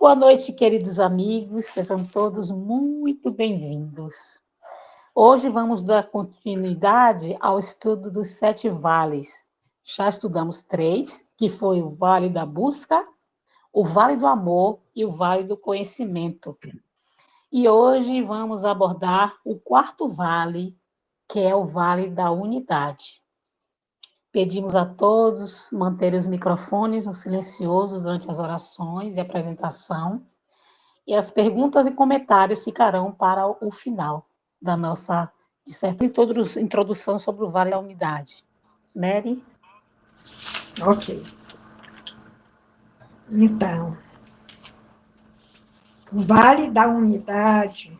Boa noite, queridos amigos, sejam todos muito bem-vindos. Hoje vamos dar continuidade ao estudo dos 7 vales. Já estudamos 3, que foi o Vale da Busca, o Vale do Amor e o Vale do Conhecimento. E hoje vamos abordar o 4º vale, que é o Vale da Unidade. Pedimos a todos manter os microfones no silencioso durante as orações e apresentação, e as perguntas e comentários ficarão para o final da nossa, de certa introdução sobre o Vale da Unidade. Mary? Ok. Então, o Vale da Unidade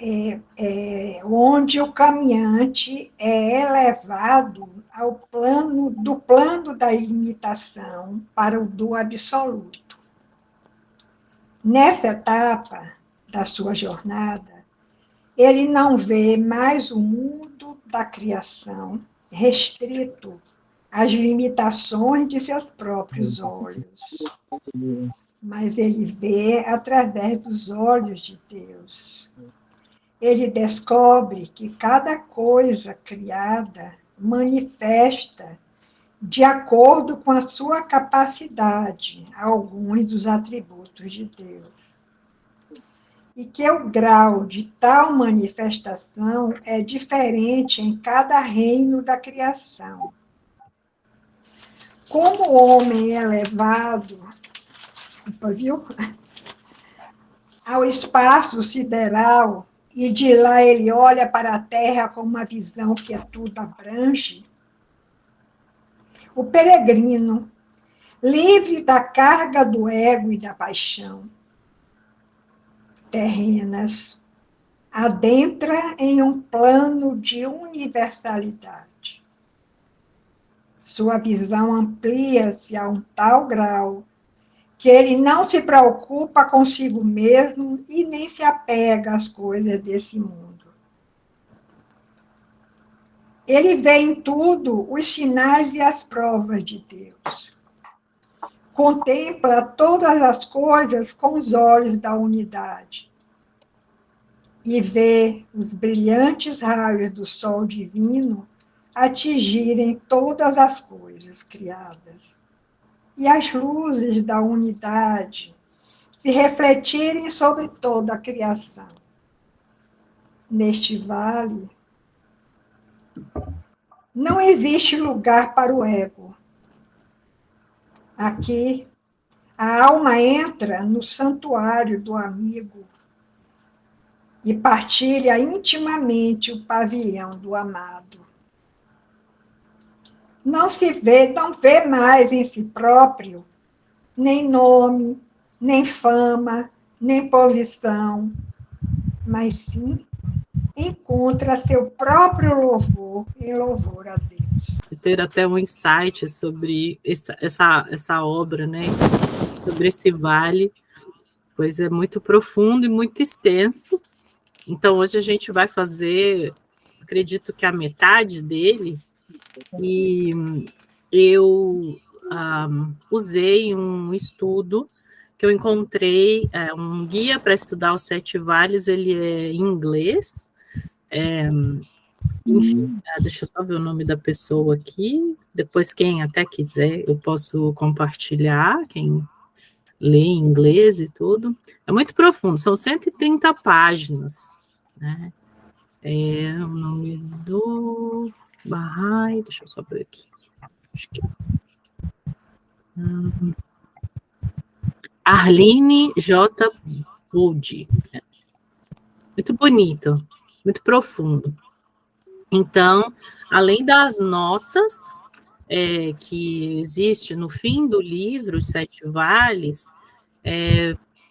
é onde o caminhante é elevado ao plano da limitação para o do absoluto. Nessa etapa da sua jornada, ele não vê mais o mundo da criação restrito às limitações de seus próprios olhos, mas ele vê através dos olhos de Deus. Ele descobre que cada coisa criada manifesta, de acordo com a sua capacidade, alguns dos atributos de Deus. E que o grau de tal manifestação é diferente em cada reino da criação. Como o homem é levado, ao espaço sideral, e de lá ele olha para a Terra com uma visão que tudo abrange, o peregrino, livre da carga do ego e da paixão terrenas, adentra em um plano de universalidade. Sua visão amplia-se a um tal grau que ele não se preocupa consigo mesmo e nem se apega às coisas desse mundo. Ele vê em tudo os sinais e as provas de Deus. Contempla todas as coisas com os olhos da unidade. E vê os brilhantes raios do sol divino atingirem todas as coisas criadas. E as luzes da unidade se refletirem sobre toda a criação. Neste vale, não existe lugar para o ego. Aqui, a alma entra no santuário do amigo e partilha intimamente o pavilhão do amado. Não vê mais em si próprio nem nome, nem fama, nem posição, mas sim encontra seu próprio louvor em louvor a Deus. Ter até um insight sobre essa obra, né? Sobre esse vale, pois é muito profundo e muito extenso. Então, hoje a gente vai fazer, acredito que a metade dele, e eu usei um estudo que eu encontrei, um guia para estudar os 7 vales, ele é em inglês, enfim, deixa eu só ver o nome da pessoa aqui, depois quem até quiser, eu posso compartilhar, quem lê em inglês e tudo, é muito profundo, são 130 páginas, né? O nome do Bahá'í, deixa eu só ver aqui, acho que Arline J. Wood, muito bonito, muito profundo. Então, além das notas que existe no fim do livro, Os 7 Vales,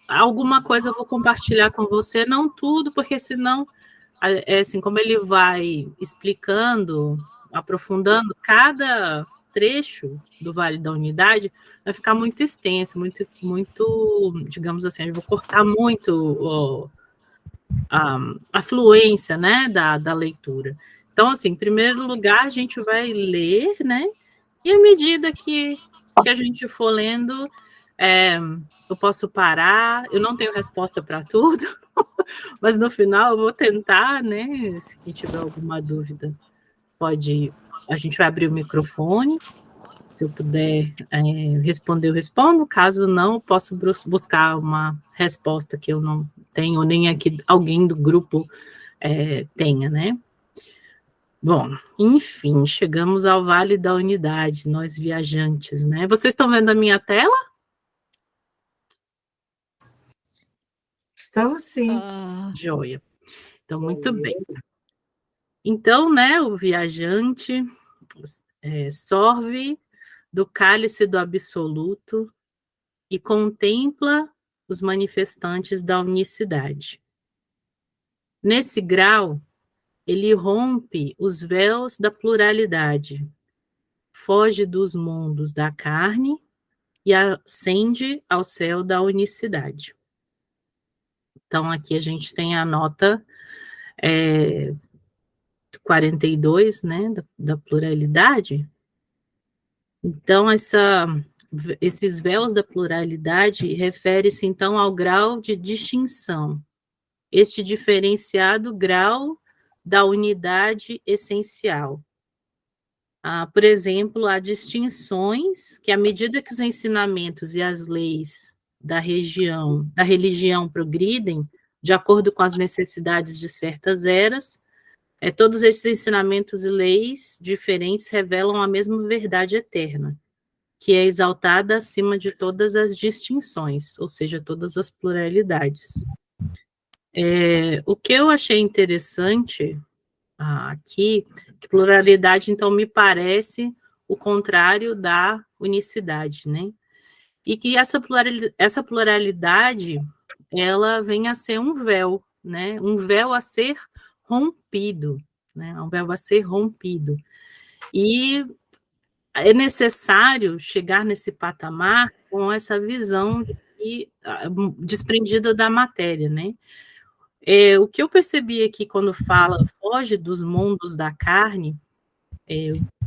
alguma coisa eu vou compartilhar com você, não tudo, porque senão, assim, como ele vai explicando, aprofundando cada trecho do Vale da Unidade, vai ficar muito extenso, muito, digamos assim, eu vou cortar muito a fluência, né, da leitura. Então, assim, em primeiro lugar, a gente vai ler, né, e à medida que a gente for lendo, eu posso parar, eu não tenho resposta para tudo, mas no final eu vou tentar, né? Se quem tiver alguma dúvida, a gente vai abrir o microfone. Se eu puder responder, eu respondo. Caso não, eu posso buscar uma resposta que eu não tenho, nem aqui alguém do grupo tenha, né? Bom, enfim, chegamos ao Vale da Unidade, nós viajantes, né? Vocês estão vendo a minha tela? Estamos sim. Joia. Então, muito bem. Então, né, o viajante sorve do cálice do absoluto e contempla os manifestantes da unicidade. Nesse grau, ele rompe os véus da pluralidade, foge dos mundos da carne e ascende ao céu da unicidade. Então, aqui a gente tem a nota 42, né, da pluralidade. Então, esses véus da pluralidade refere-se, então, ao grau de distinção, este diferenciado grau da unidade essencial. Por exemplo, há distinções que, à medida que os ensinamentos e as leis da religião progridem, de acordo com as necessidades de certas eras, todos esses ensinamentos e leis diferentes revelam a mesma verdade eterna, que é exaltada acima de todas as distinções, ou seja, todas as pluralidades. O que eu achei interessante aqui, que pluralidade, então, me parece o contrário da unicidade, né? E que essa pluralidade, ela vem a ser um véu, né? Um véu a ser rompido, né? Um véu a ser rompido. E é necessário chegar nesse patamar com essa visão desprendida da matéria, né? O que eu percebi aqui quando fala foge dos mundos da carne,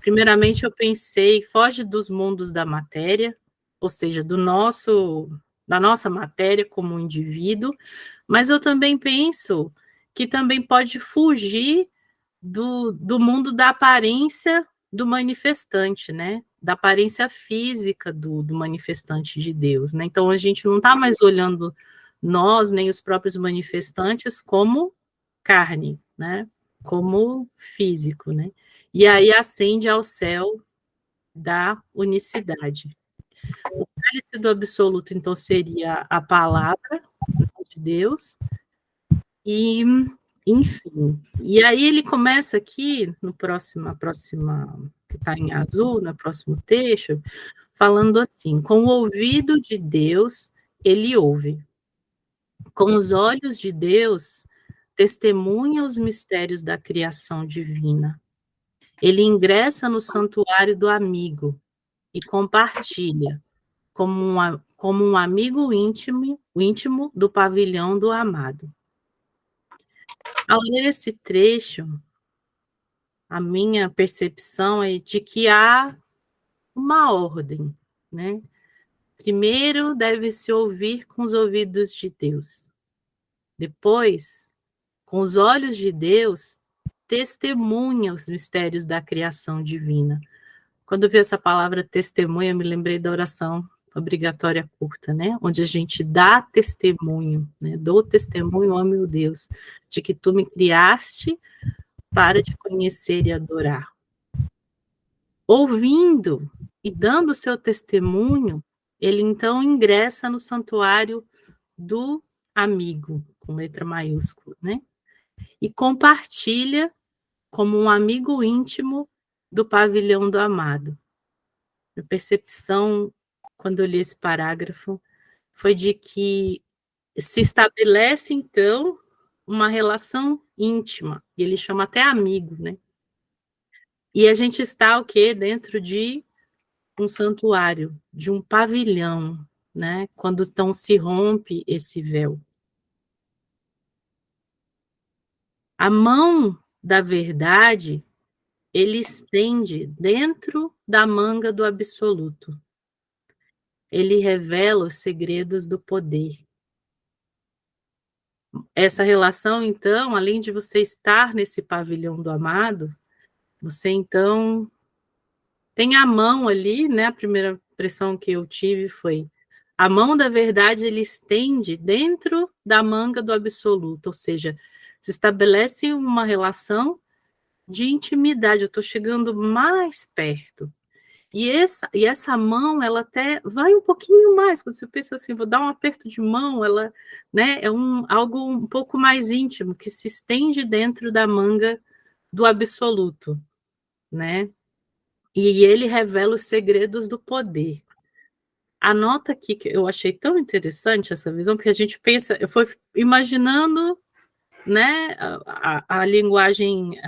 primeiramente eu pensei, foge dos mundos da matéria, ou seja, da nossa matéria como indivíduo, mas eu também penso que também pode fugir do mundo da aparência do manifestante, né? Da aparência física do manifestante de Deus, né? Então a gente não está mais olhando nós, nem os próprios manifestantes, como carne, né? Como físico, né? E aí ascende ao céu da unicidade. O cálice do absoluto, então, seria a palavra de Deus, e, enfim. E aí ele começa aqui, a próxima, que está em azul, no próximo texto, falando assim: com o ouvido de Deus, ele ouve. Com os olhos de Deus, testemunha os mistérios da criação divina. Ele ingressa no santuário do amigo e compartilha, como um amigo íntimo do pavilhão do amado. Ao ler esse trecho, a minha percepção é de que há uma ordem, né? Primeiro deve-se ouvir com os ouvidos de Deus. Depois, com os olhos de Deus, testemunha os mistérios da criação divina. Quando eu vi essa palavra testemunha, eu me lembrei da oração obrigatória curta, né? Onde a gente dá testemunho, né? Dou testemunho, ó meu Deus, de que tu me criaste para te conhecer e adorar. Ouvindo e dando o seu testemunho, ele então ingressa no santuário do amigo, com letra maiúscula, né? E compartilha como um amigo íntimo do pavilhão do amado. A percepção, quando eu li esse parágrafo, foi de que se estabelece, então, uma relação íntima, e ele chama até amigo, né? E a gente está, o quê? Dentro de um santuário, de um pavilhão, né? Quando então se rompe esse véu. A mão da verdade, ele estende dentro da manga do absoluto. ele revela os segredos do poder. Essa relação, então, além de você estar nesse pavilhão do amado, você, então, tem a mão ali, né? A primeira impressão que eu tive foi a mão da verdade, ele estende dentro da manga do absoluto, ou seja, se estabelece uma relação de intimidade, eu estou chegando mais perto. E essa mão, ela até vai um pouquinho mais, quando você pensa assim, vou dar um aperto de mão, ela, né, é algo um pouco mais íntimo, que se estende dentro da manga do absoluto, né? E ele revela os segredos do poder. Anota aqui que eu achei tão interessante essa visão, porque a gente pensa, eu fui imaginando, né, a linguagem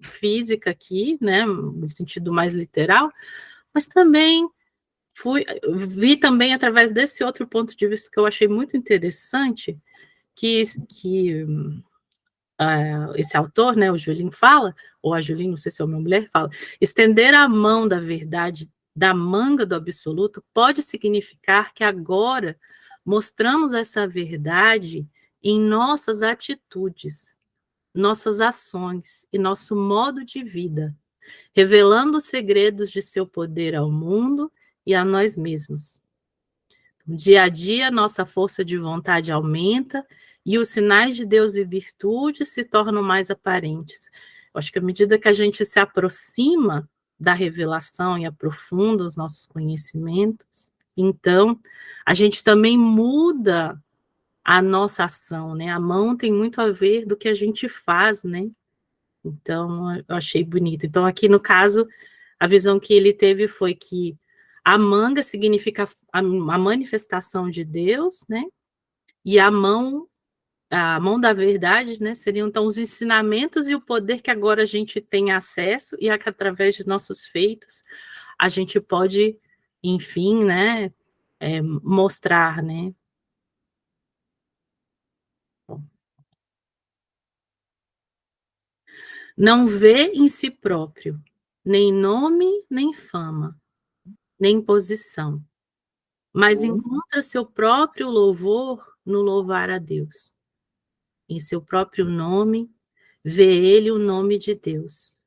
física aqui, né, no sentido mais literal, mas também vi também através desse outro ponto de vista que eu achei muito interessante, que esse autor, né, o Julien fala, ou a Julien, não sei se é uma mulher, fala, estender a mão da verdade da manga do absoluto pode significar que agora mostramos essa verdade em nossas atitudes, nossas ações e nosso modo de vida, revelando os segredos de seu poder ao mundo e a nós mesmos. Dia a dia, nossa força de vontade aumenta e os sinais de Deus e virtude se tornam mais aparentes. Eu acho que à medida que a gente se aproxima da revelação e aprofunda os nossos conhecimentos, então a gente também muda a nossa ação, né? A mão tem muito a ver do que a gente faz, né? Então, eu achei bonito. Então, aqui no caso, a visão que ele teve foi que a manga significa a manifestação de Deus, né? E a mão da verdade, né? Seriam então os ensinamentos e o poder que agora a gente tem acesso e que através de nossos feitos a gente pode, enfim, né? Mostrar, né? Não vê em si próprio nem nome, nem fama, nem posição, mas encontra seu próprio louvor no louvar a Deus. Em seu próprio nome, vê ele o nome de Deus.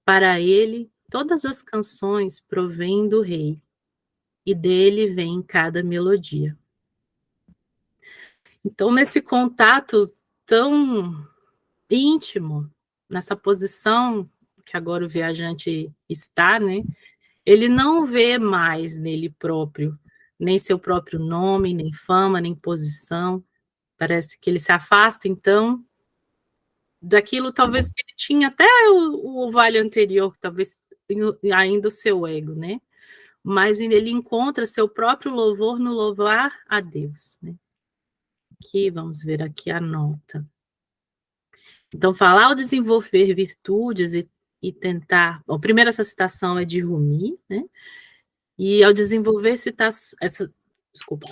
Para ele, todas as canções provêm do Rei, e dele vem cada melodia. Então, nesse contato tão íntimo, nessa posição que agora o viajante está, né? Ele não vê mais nele próprio, nem seu próprio nome, nem fama, nem posição. Parece que ele se afasta, então, daquilo talvez que ele tinha até o vale anterior, talvez ainda o seu ego, né? Mas ele encontra seu próprio louvor no louvar a Deus, né? Aqui, vamos ver aqui a nota. Então, falar ao desenvolver virtudes e tentar... Bom, primeiro, essa citação é de Rumi, né? E ao desenvolver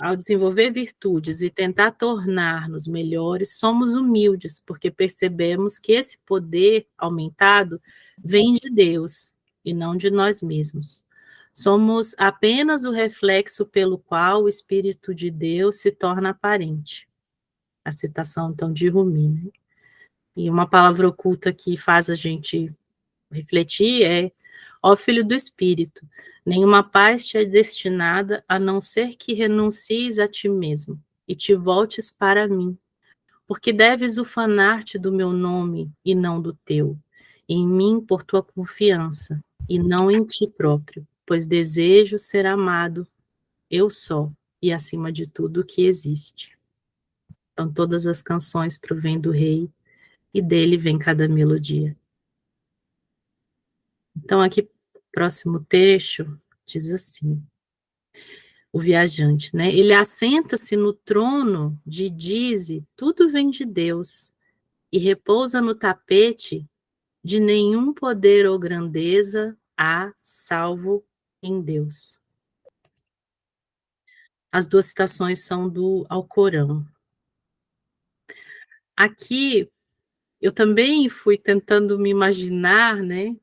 ao desenvolver virtudes e tentar tornar-nos melhores, somos humildes, porque percebemos que esse poder aumentado vem de Deus e não de nós mesmos. Somos apenas o reflexo pelo qual o Espírito de Deus se torna aparente. A citação, então, de Rumi, né? E uma palavra oculta que faz a gente refletir é: ó Filho do Espírito, nenhuma paz te é destinada a não ser que renuncies a ti mesmo e te voltes para mim, porque deves ufanar-te do meu nome e não do teu, em mim por tua confiança e não em ti próprio, pois desejo ser amado, eu só, e acima de tudo o que existe. Então todas as canções provêm do Rei e dele vem cada melodia. Então, aqui, próximo trecho, diz assim, o viajante, né? Ele assenta-se no trono de Dize, tudo vem de Deus, e repousa no tapete de nenhum poder ou grandeza há, salvo em Deus. As duas citações são do Alcorão. Aqui, eu também fui tentando me imaginar, né?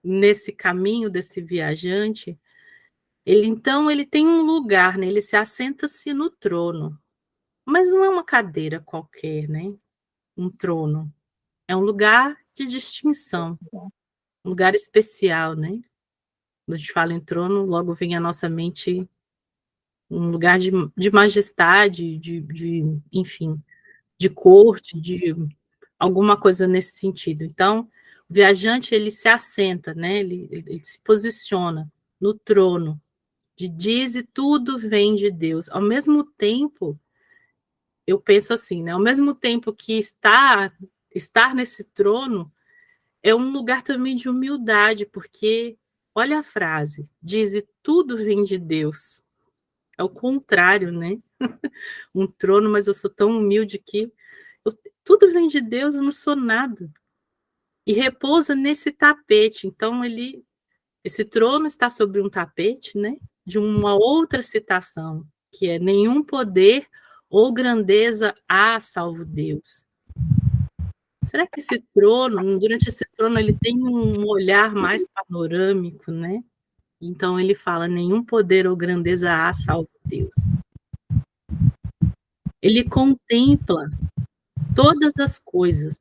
Nesse caminho desse viajante, Ele tem um lugar, né? Ele se assenta-se no trono, mas não é uma cadeira qualquer, né? Um trono. É um lugar de distinção, um lugar especial, né? Quando a gente fala em trono, logo vem à nossa mente um lugar de majestade, enfim, de corte, de alguma coisa nesse sentido. Então, o viajante, ele se assenta, né? Ele se posiciona no trono, de diz e tudo vem de Deus. Ao mesmo tempo, eu penso assim, né? Ao mesmo tempo que estar nesse trono é um lugar também de humildade, porque olha a frase, diz e tudo vem de Deus. É o contrário, né? Um trono, mas eu sou tão humilde que tudo vem de Deus, eu não sou nada. E repousa nesse tapete. Então, esse trono está sobre um tapete, né? De uma outra citação, que é nenhum poder ou grandeza há salvo Deus. Será que esse trono, durante esse trono, ele tem um olhar mais panorâmico, né? Então ele fala, nenhum poder ou grandeza há salvo Deus. Ele contempla todas as coisas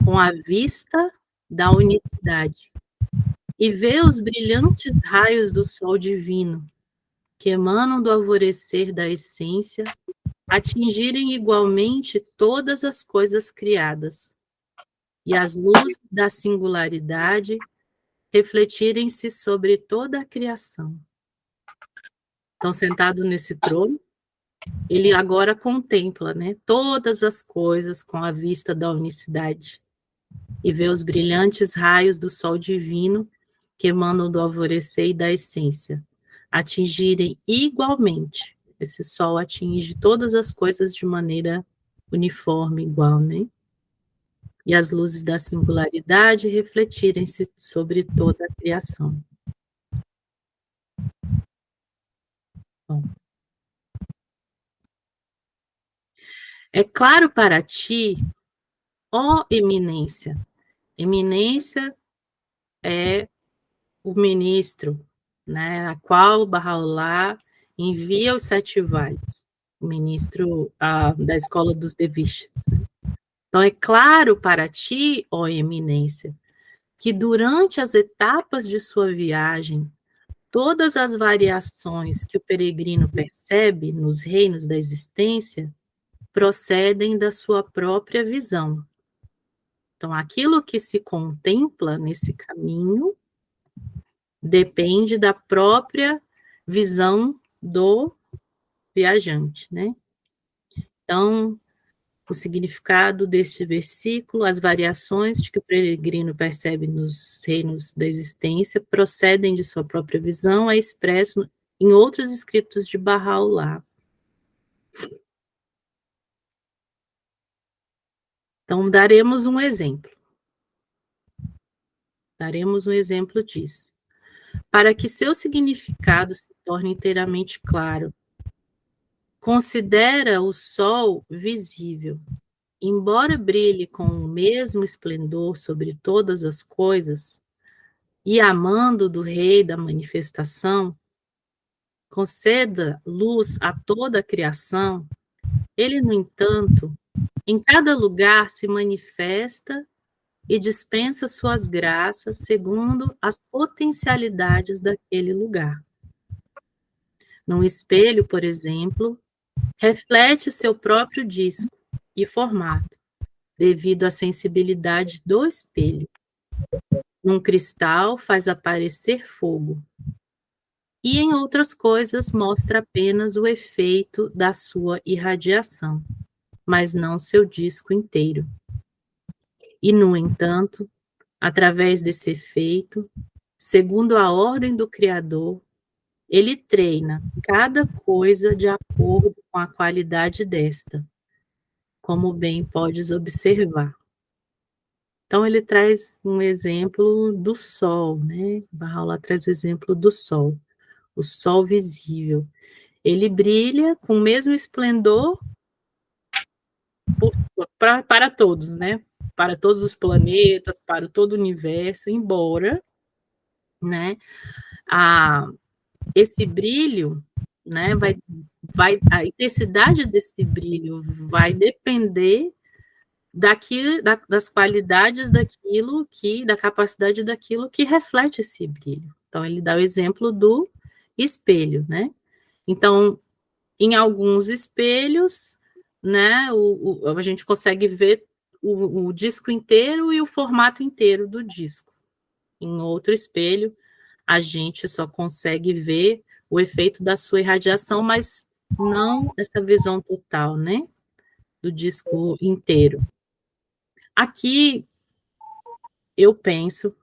com a vista da unicidade e vê os brilhantes raios do sol divino que emanam do alvorecer da essência atingirem igualmente todas as coisas criadas e as luzes da singularidade refletirem-se sobre toda a criação. Então, sentado nesse trono, ele agora contempla, né, todas as coisas com a vista da unicidade e vê os brilhantes raios do sol divino que emanam do alvorecer e da essência atingirem igualmente. Esse sol atinge todas as coisas de maneira uniforme, igual, né? E as luzes da singularidade refletirem-se sobre toda a criação. Bom. É claro para ti, ó eminência. Eminência é o ministro, né, a qual Bahá'u'lláh envia os 7 vales, o ministro da escola dos Derviches. Né? Então, é claro para ti, ó eminência, que durante as etapas de sua viagem, todas as variações que o peregrino percebe nos reinos da existência procedem da sua própria visão. Então, aquilo que se contempla nesse caminho depende da própria visão do viajante, né? Então, o significado deste versículo, as variações de que o peregrino percebe nos reinos da existência procedem de sua própria visão, é expresso em outros escritos de Bahá'u'lláh. Então, daremos um exemplo. Daremos um exemplo disso. Para que seu significado se torne inteiramente claro, considera o sol visível. Embora brilhe com o mesmo esplendor sobre todas as coisas, e amando do Rei da manifestação, conceda luz a toda a criação, ele, no entanto, em cada lugar se manifesta e dispensa suas graças segundo as potencialidades daquele lugar. Num espelho, por exemplo, reflete seu próprio disco e formato, devido à sensibilidade do espelho. Num cristal faz aparecer fogo, e em outras coisas mostra apenas o efeito da sua irradiação, mas não seu disco inteiro. E, no entanto, através desse efeito, segundo a ordem do Criador, ele treina cada coisa de acordo com a qualidade desta, como bem podes observar. Então, ele traz um exemplo do sol, né? Bahá'u'lláh traz o exemplo do sol, o sol visível. Ele brilha com o mesmo esplendor para todos, né? Para todos os planetas, para todo o universo, embora, né, esse brilho, né, a intensidade desse brilho vai depender das qualidades da capacidade daquilo que reflete esse brilho. Então, ele dá o exemplo do espelho, né? Então, em alguns espelhos, né, a gente consegue ver o disco inteiro e o formato inteiro do disco. Em outro espelho, a gente só consegue ver o efeito da sua irradiação, mas não essa visão total, né, do disco inteiro. Aqui, eu penso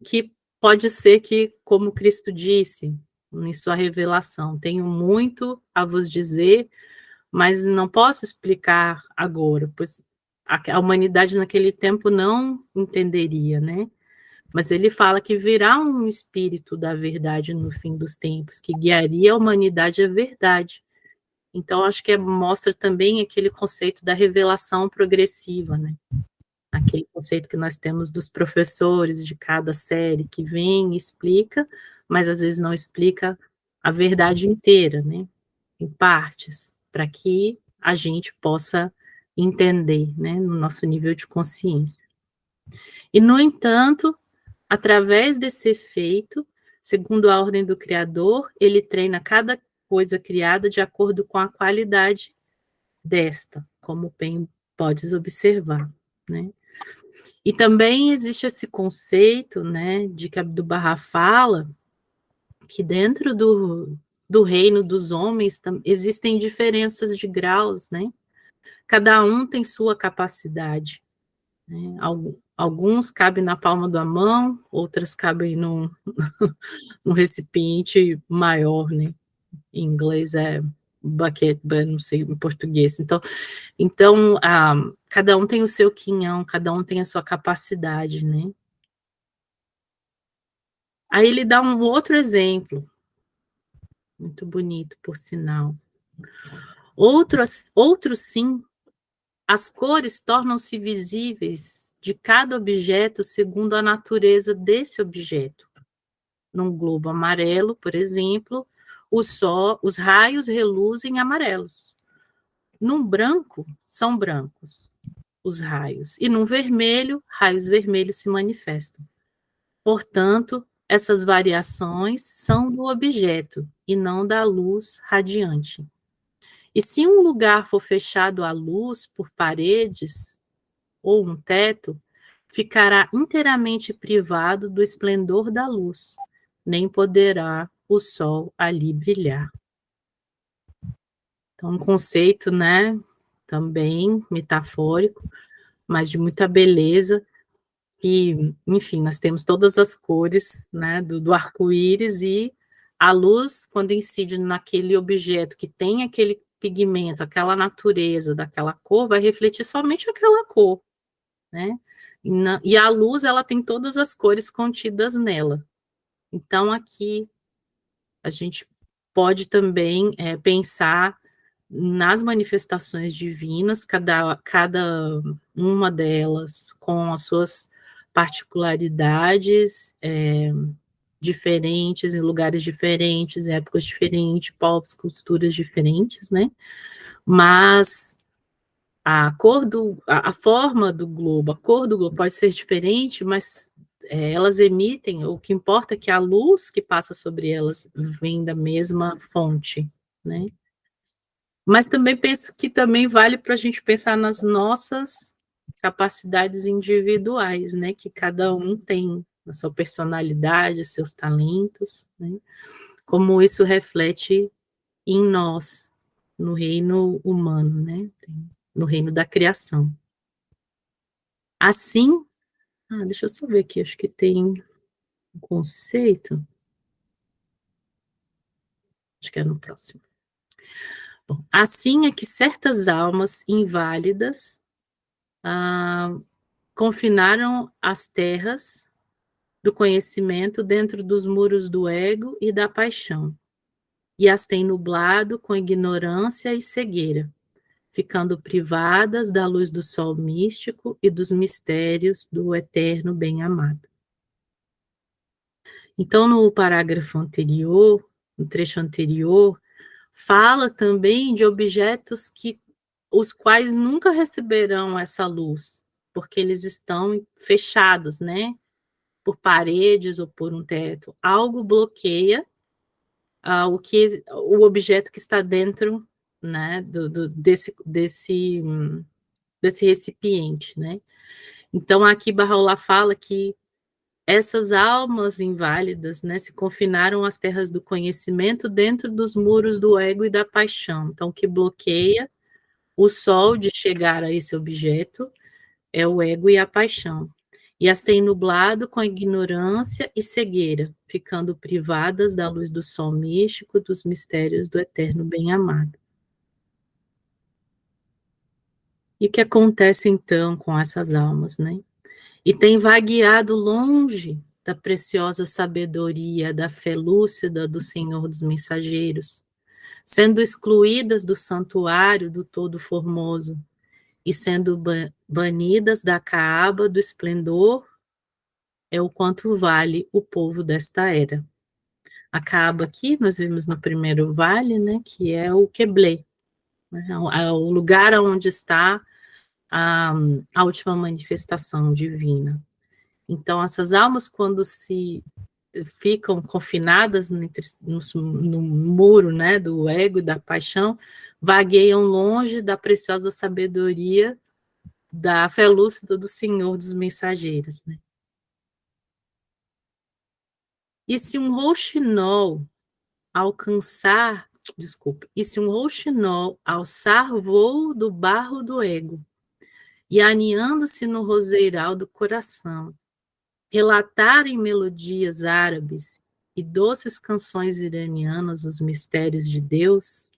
que pode ser que, como Cristo disse em sua revelação, tenho muito a vos dizer, mas não posso explicar agora, pois a humanidade naquele tempo não entenderia, né? Mas ele fala que virá um espírito da verdade no fim dos tempos, que guiaria a humanidade à verdade. Então, acho que mostra também aquele conceito da revelação progressiva, né? Aquele conceito que nós temos dos professores de cada série, que vem e explica, mas às vezes não explica a verdade inteira, né? Em partes, para que a gente possa entender, né, no nosso nível de consciência. E, no entanto, através desse efeito, segundo a ordem do Criador, ele treina cada coisa criada de acordo com a qualidade desta, como bem podes observar, né? E também existe esse conceito, né, de que Abdu'l-Bahá fala que dentro do reino dos homens existem diferenças de graus, né? Cada um tem sua capacidade, né? Alguns cabem na palma da mão, outras cabem num recipiente maior, né? Em inglês é bucket, não sei em português. Então cada um tem o seu quinhão, cada um tem a sua capacidade, né? Aí ele dá um outro exemplo, muito bonito, por sinal. Outro sim, as cores tornam-se visíveis de cada objeto segundo a natureza desse objeto. Num globo amarelo, por exemplo, os raios reluzem amarelos. Num branco, são brancos os raios. E num vermelho, raios vermelhos se manifestam. Portanto, essas variações são do objeto e não da luz radiante. E se um lugar for fechado à luz por paredes ou um teto, ficará inteiramente privado do esplendor da luz, nem poderá o sol ali brilhar. Então, um conceito, né, também metafórico, mas de muita beleza, e, enfim, nós temos todas as cores, né, do arco-íris, e a luz, quando incide naquele objeto que tem aquele pigmento, aquela natureza daquela cor, vai refletir somente aquela cor, né? E a luz, ela tem todas as cores contidas nela. Então, aqui, a gente pode também pensar nas manifestações divinas, cada uma delas com as suas particularidades diferentes, em lugares diferentes, épocas diferentes, povos, culturas diferentes, né? Mas a forma do globo, a cor do globo pode ser diferente, mas elas emitem, o que importa é que a luz que passa sobre elas vem da mesma fonte, né? Mas também penso que também vale para a gente pensar nas nossas capacidades individuais, né? Que cada um tem a sua personalidade, seus talentos, né? Como isso reflete em nós, no reino humano, né? No reino da criação. Assim, deixa eu só ver aqui, acho que tem um conceito. Acho que é no próximo. Bom, assim é que certas almas inválidas confinaram as terras do conhecimento dentro dos muros do ego e da paixão, e as têm nublado com ignorância e cegueira, ficando privadas da luz do sol místico e dos mistérios do eterno bem-amado. Então, no parágrafo anterior, no trecho anterior, fala também de objetos os quais nunca receberão essa luz, porque eles estão fechados, né, por paredes ou por um teto. Algo bloqueia o objeto que está dentro, né, desse recipiente, né. Então, aqui Bahá'u'lláh fala que essas almas inválidas, né, se confinaram às terras do conhecimento dentro dos muros do ego e da paixão. Então, o que bloqueia o sol de chegar a esse objeto é o ego e a paixão. E as têm nublado com a ignorância e cegueira, ficando privadas da luz do sol místico, dos mistérios do eterno bem-amado. E o que acontece, então, com essas almas, né? E tem vagueado longe da preciosa sabedoria, da fé lúcida do Senhor dos Mensageiros, sendo excluídas do santuário do Todo Formoso, e sendo banidas da Caaba do esplendor, é o quanto vale o povo desta era. A Caaba aqui, nós vimos no primeiro vale, né, que é o Queblé, né, o lugar onde está a última manifestação divina. Então, essas almas, quando se ficam confinadas no muro, né, do ego e da paixão, vagueiam longe da preciosa sabedoria da fé lúcida do Senhor dos Mensageiros, né? E se um rouxinol alçar voo do barro do ego, e aninhando-se no roseiral do coração, relatar em melodias árabes e doces canções iranianas os mistérios de Deus,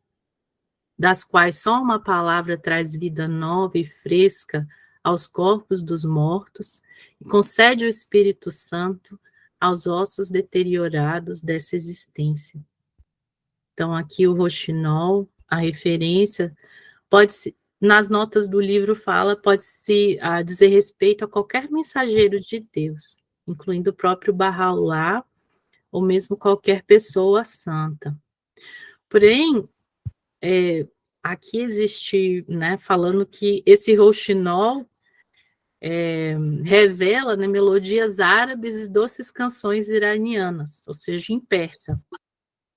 das quais só uma palavra traz vida nova e fresca aos corpos dos mortos e concede o Espírito Santo aos ossos deteriorados dessa existência. Então, aqui o roxinol, a referência, nas notas do livro fala, pode-se dizer respeito a qualquer mensageiro de Deus, incluindo o próprio Bahá'u'lláh, ou mesmo qualquer pessoa santa. Porém, aqui existe, né, falando que esse rouxinol revela, né, melodias árabes e doces canções iranianas, ou seja, em persa.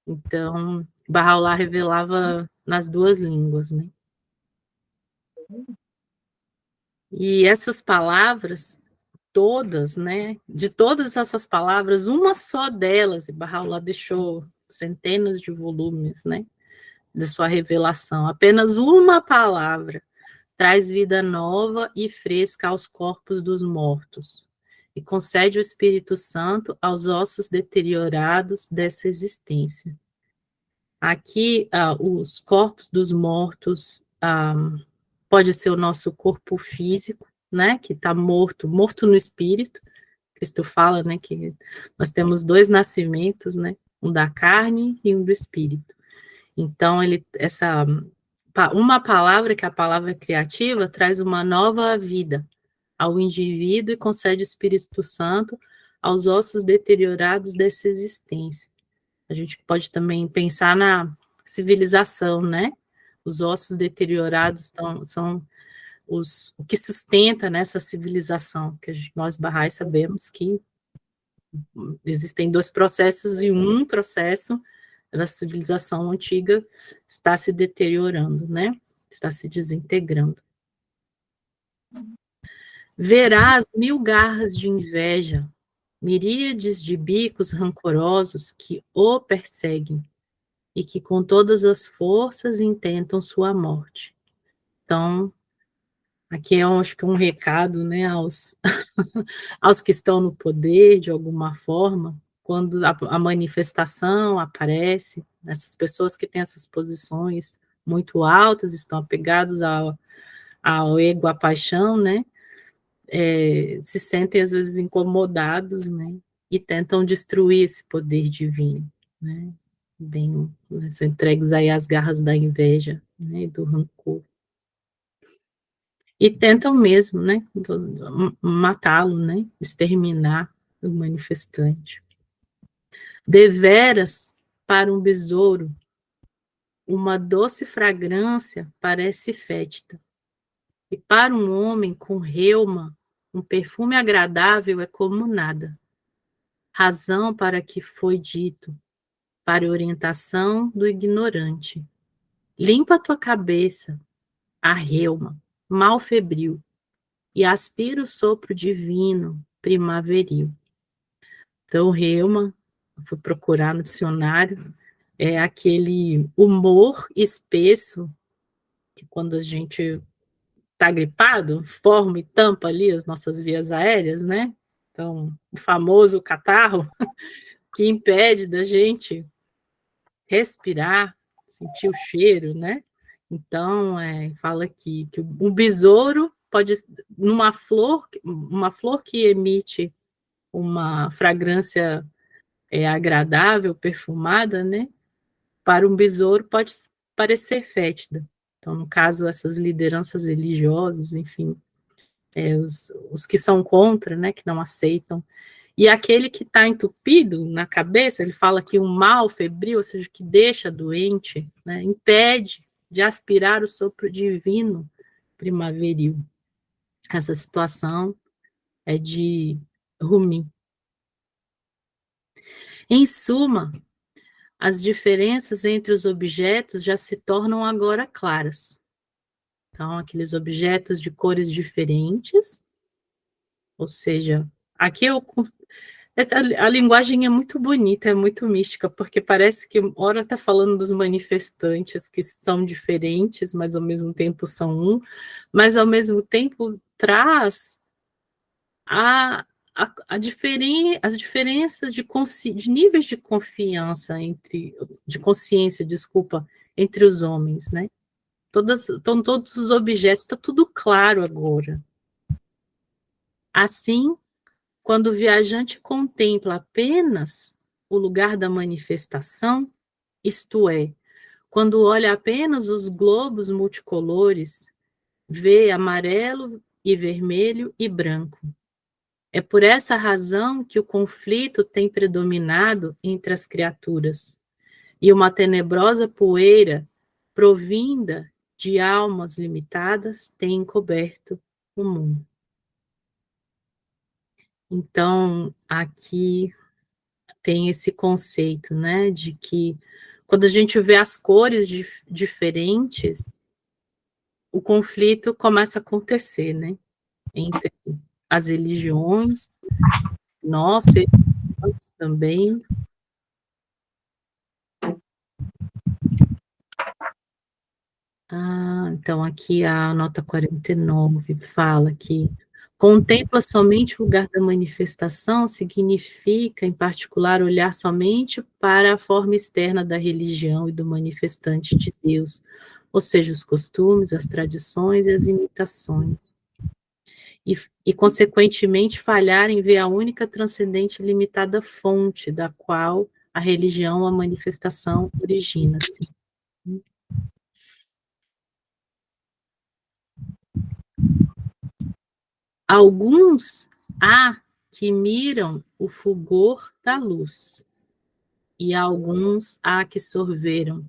Então, Bahá'u'lláh revelava nas duas línguas, né? E essas palavras todas, né, de todas essas palavras, uma só delas, e Bahá'u'lláh deixou centenas de volumes, né, de sua revelação, apenas uma palavra traz vida nova e fresca aos corpos dos mortos, e concede o Espírito Santo aos ossos deteriorados dessa existência. Aqui, os corpos dos mortos, pode ser o nosso corpo físico, né, que está morto no espírito. Cristo fala, né, que nós temos dois nascimentos, né, um da carne e um do espírito. Então, uma palavra, que é a palavra criativa, traz uma nova vida ao indivíduo e concede o Espírito Santo aos ossos deteriorados dessa existência. A gente pode também pensar na civilização, né? Os ossos deteriorados são o que sustenta nessa civilização, que nós Baha'is sabemos que existem dois processos, e um processo da civilização antiga está se deteriorando, né? Está se desintegrando. Verás 1000 garras de inveja, miríades de bicos rancorosos que o perseguem e que com todas as forças intentam sua morte. Então, aqui acho que um recado, né, aos que estão no poder, de alguma forma, quando a manifestação aparece, essas pessoas que têm essas posições muito altas, estão apegados ao ego, à paixão, né, se sentem às vezes incomodados, né, e tentam destruir esse poder divino, né, são entregues aí às garras da inveja, né, do rancor. E tentam mesmo, né, matá-lo, né, exterminar o manifestante. Deveras para um besouro, uma doce fragrância parece fétida. E para um homem com reuma, um perfume agradável é como nada. Razão para que foi dito, para orientação do ignorante. Limpa a tua cabeça, a reuma, mal febril, e aspira o sopro divino, primaveril. Então, reuma, fui procurar no dicionário, é aquele humor espesso, que quando a gente está gripado, forma e tampa ali as nossas vias aéreas, né? Então, o famoso catarro, que impede da gente respirar, sentir o cheiro, né? Então, fala aqui que um besouro pode, uma flor que emite uma fragrância agradável, perfumada, né? Para um besouro pode parecer fétida. Então, no caso, essas lideranças religiosas, enfim, os que são contra, né, que não aceitam. E aquele que está entupido na cabeça, ele fala que um mal febril, ou seja, que deixa doente, né, impede de aspirar o sopro divino primaveril. Essa situação é de Rumi. Em suma, as diferenças entre os objetos já se tornam agora claras. Então, aqueles objetos de cores diferentes, ou seja, aqui a linguagem é muito bonita, é muito mística, porque parece que ora está falando dos manifestantes que são diferentes, mas ao mesmo tempo são um, mas ao mesmo tempo traz as diferenças de níveis de confiança de consciência, desculpa, entre os homens, né? Todos os objetos, está tudo claro agora. Assim, quando o viajante contempla apenas o lugar da manifestação, isto é, quando olha apenas os globos multicolores, vê amarelo e vermelho e branco. É por essa razão que o conflito tem predominado entre as criaturas, e uma tenebrosa poeira, provinda de almas limitadas, tem encoberto o mundo. Então, aqui tem esse conceito, né, de que quando a gente vê as cores diferentes, o conflito começa a acontecer, né, entre as religiões, nós também. Então aqui a nota 49 fala que contempla somente o lugar da manifestação significa, em particular, olhar somente para a forma externa da religião e do manifestante de Deus, ou seja, os costumes, as tradições e as imitações. E consequentemente, falhar em ver a única transcendente e limitada fonte da qual a religião, a manifestação, origina-se. Alguns há que miram o fulgor da luz, e alguns há que sorveram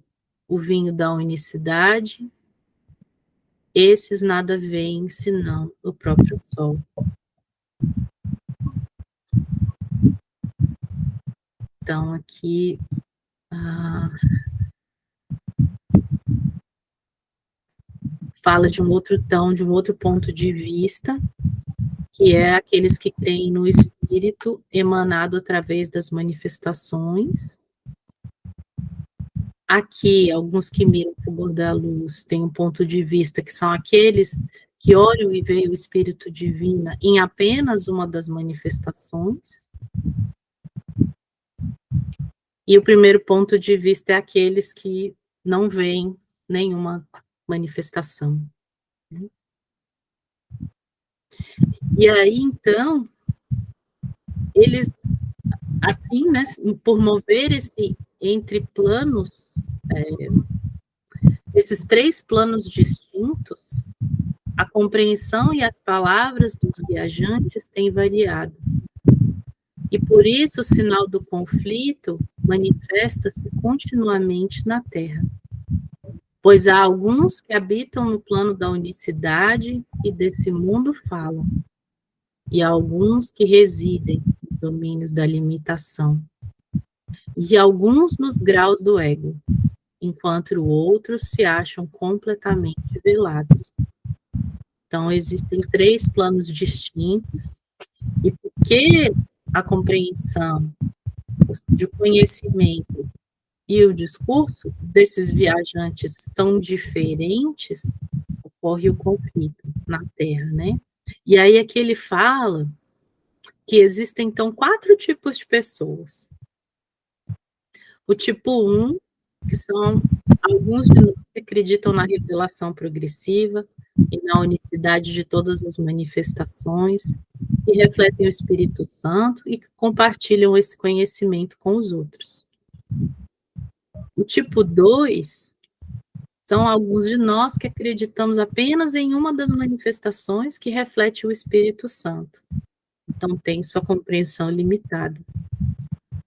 o vinho da unicidade. Esses nada veem senão o próprio sol. Então, aqui fala de um outro tom, de um outro ponto de vista, que é aqueles que creem no espírito emanado através das manifestações. Aqui, alguns que miram o fulgor da luz têm um ponto de vista que são aqueles que olham e veem o espírito divino em apenas uma das manifestações. E o primeiro ponto de vista é aqueles que não veem nenhuma manifestação. E aí, então, eles, assim, né, por mover-se entre planos, esses três planos distintos, a compreensão e as palavras dos viajantes têm variado. E por isso o sinal do conflito manifesta-se continuamente na Terra, pois há alguns que habitam no plano da unicidade e desse mundo falam, e há alguns que residem nos domínios da limitação, e alguns nos graus do ego, enquanto outros se acham completamente velados. Então, existem 3 planos distintos, e porque a compreensão, de conhecimento e o discurso desses viajantes são diferentes, ocorre o conflito na Terra, né? E aí é que ele fala que existem, então, 4 tipos de pessoas. O tipo 1, que são alguns de nós que acreditam na revelação progressiva e na unicidade de todas as manifestações, que refletem o Espírito Santo e que compartilham esse conhecimento com os outros. O tipo 2 são alguns de nós que acreditamos apenas em uma das manifestações que reflete o Espírito Santo. Então, tem sua compreensão limitada.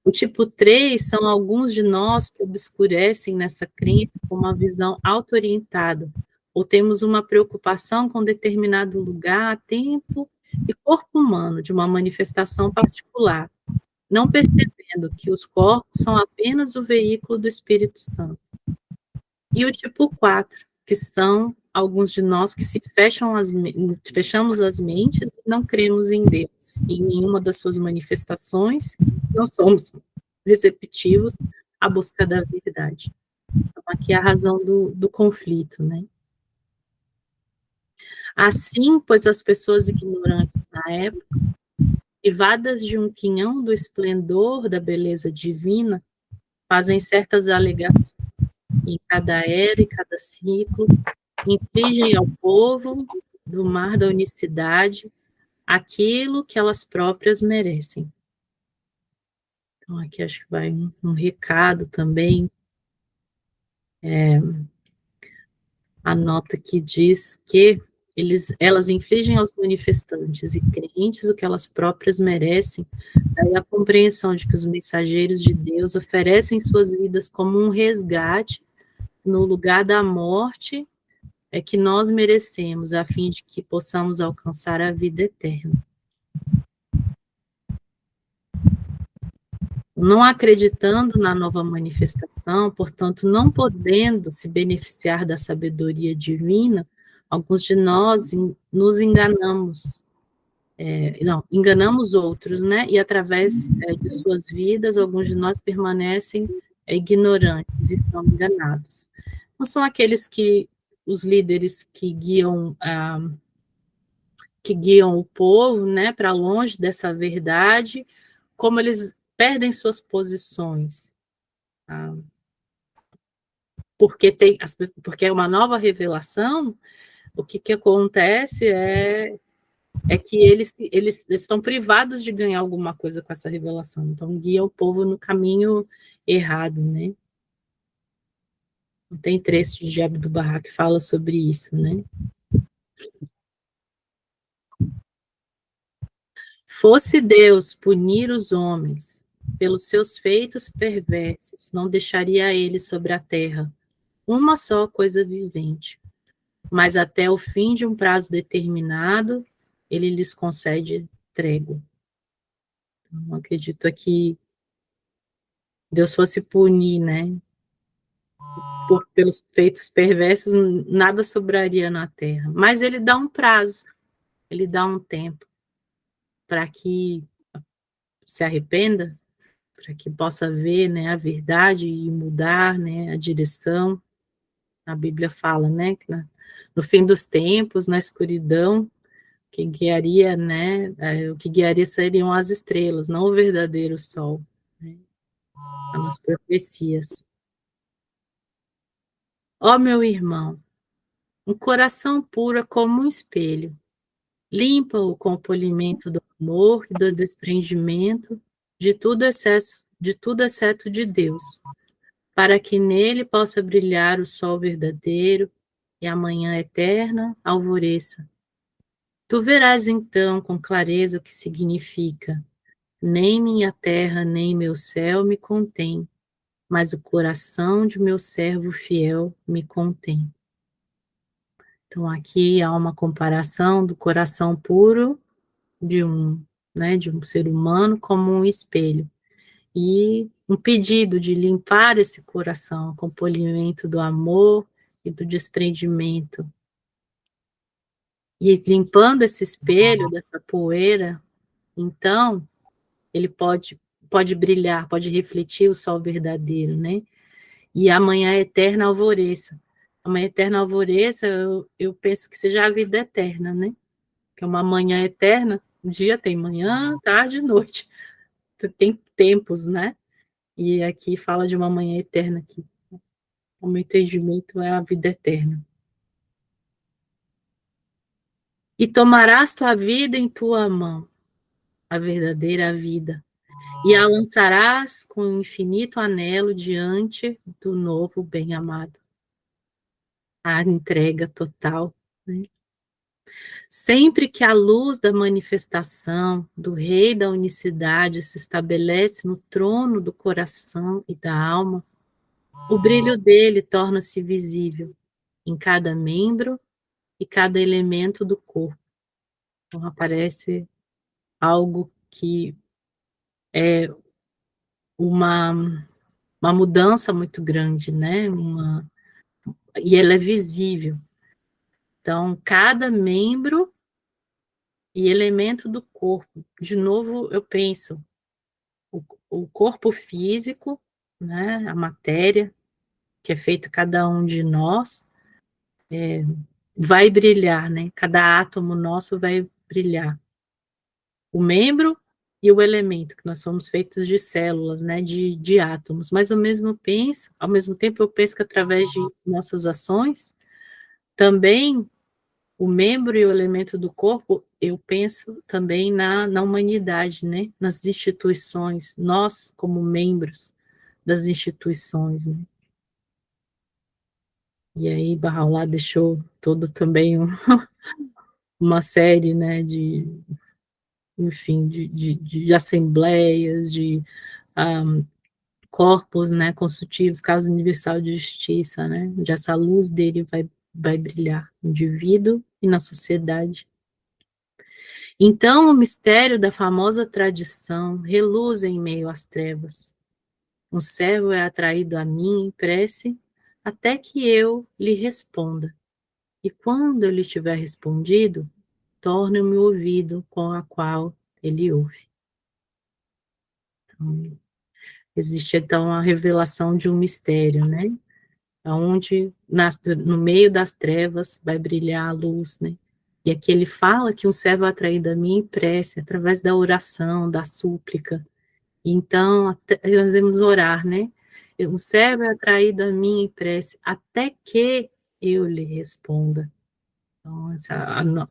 O tipo 3 são alguns de nós que obscurecem nessa crença com uma visão auto-orientada, ou temos uma preocupação com determinado lugar, tempo e corpo humano de uma manifestação particular, não percebendo que os corpos são apenas o veículo do Espírito Santo. E o tipo 4, que são alguns de nós que fechamos as mentes e não cremos em Deus, em nenhuma das suas manifestações, não somos receptivos à busca da verdade. Então, aqui é a razão do conflito, né? Assim, pois as pessoas ignorantes na época, privadas de um quinhão do esplendor da beleza divina, fazem certas alegações em cada era e cada ciclo, infligem ao povo do mar da unicidade aquilo que elas próprias merecem. Então, aqui acho que vai um recado também, a nota que diz que elas infligem aos manifestantes e crentes o que elas próprias merecem, daí a compreensão de que os mensageiros de Deus oferecem suas vidas como um resgate no lugar da morte que nós merecemos, a fim de que possamos alcançar a vida eterna. Não acreditando na nova manifestação, portanto, não podendo se beneficiar da sabedoria divina, alguns de nós nos enganamos, enganamos outros, né? E através de suas vidas, alguns de nós permanecem ignorantes e são enganados. Não são aqueles os líderes que guiam o povo, né, para longe dessa verdade, como eles perdem suas posições, porque é uma nova revelação. O que acontece é que eles estão privados de ganhar alguma coisa com essa revelação, então guia o povo no caminho errado, né? Tem trecho de Abdu'l-Bahá que fala sobre isso, né? Fosse Deus punir os homens pelos seus feitos perversos, não deixaria a eles sobre a terra uma só coisa vivente, mas até o fim de um prazo determinado, ele lhes concede trégua. Então, acredito que Deus fosse punir, né? Pelos feitos perversos, nada sobraria na terra. Mas ele dá um prazo, ele dá um tempo para que se arrependa, para que possa ver, né, a verdade e mudar, né, a direção. A Bíblia fala, né, que no fim dos tempos, na escuridão, quem guiaria, né, o que guiaria seriam as estrelas, não o verdadeiro sol, né, nas profecias. Ó meu irmão, um coração puro é como um espelho, limpa-o com o polimento do amor e do desprendimento de tudo exceto de Deus, para que nele possa brilhar o sol verdadeiro e a manhã eterna alvoreça. Tu verás então com clareza o que significa nem minha terra, nem meu céu me contém, mas o coração de meu servo fiel me contém. Então, aqui há uma comparação do coração puro de um ser humano como um espelho. E um pedido de limpar esse coração com o polimento do amor e do desprendimento. E limpando esse espelho dessa poeira, então, ele pode brilhar, pode refletir o sol verdadeiro, né? E amanhã eterna alvoreça. Amanhã eterna alvoreça, eu penso que seja a vida eterna, né? Que é uma manhã eterna, o dia tem manhã, tarde e noite. Tem tempos, né? E aqui fala de uma manhã eterna aqui. O meu entendimento é a vida eterna. E tomarás tua vida em tua mão, a verdadeira vida, e a lançarás com infinito anelo diante do novo bem-amado. A entrega total, né? Sempre que a luz da manifestação do Rei da Unicidade se estabelece no trono do coração e da alma, o brilho dele torna-se visível em cada membro e cada elemento do corpo. Então aparece algo que é uma, uma mudança muito grande, né? E ela é visível. Então, cada membro e elemento do corpo. De novo, eu penso, o corpo físico, né? A matéria, que é feita cada um de nós, vai brilhar, né? Cada átomo nosso vai brilhar. O membro e o elemento, que nós somos feitos de células, né, de átomos, mas ao mesmo tempo eu penso que através de nossas ações, também o membro e o elemento do corpo, eu penso também na humanidade, né, nas instituições, nós como membros das instituições, né. E aí Bahá'u'lláh deixou todo também uma série, né, enfim, de assembleias, de corpos, né, consultivos, caso universal de justiça, né, onde essa luz dele vai brilhar no indivíduo e na sociedade. Então, o mistério da famosa tradição reluz em meio às trevas. Um servo é atraído a mim em prece até que eu lhe responda. E quando eu lhe tiver respondido, torne-me o ouvido com a qual ele ouve. Então, existe, então, a revelação de um mistério, né? Onde no meio das trevas vai brilhar a luz, né? E aqui ele fala que um servo é atraído a mim em prece, através da oração, da súplica. E então, nós devemos orar, né? Um servo é atraído a mim em prece, até que eu lhe responda. Então,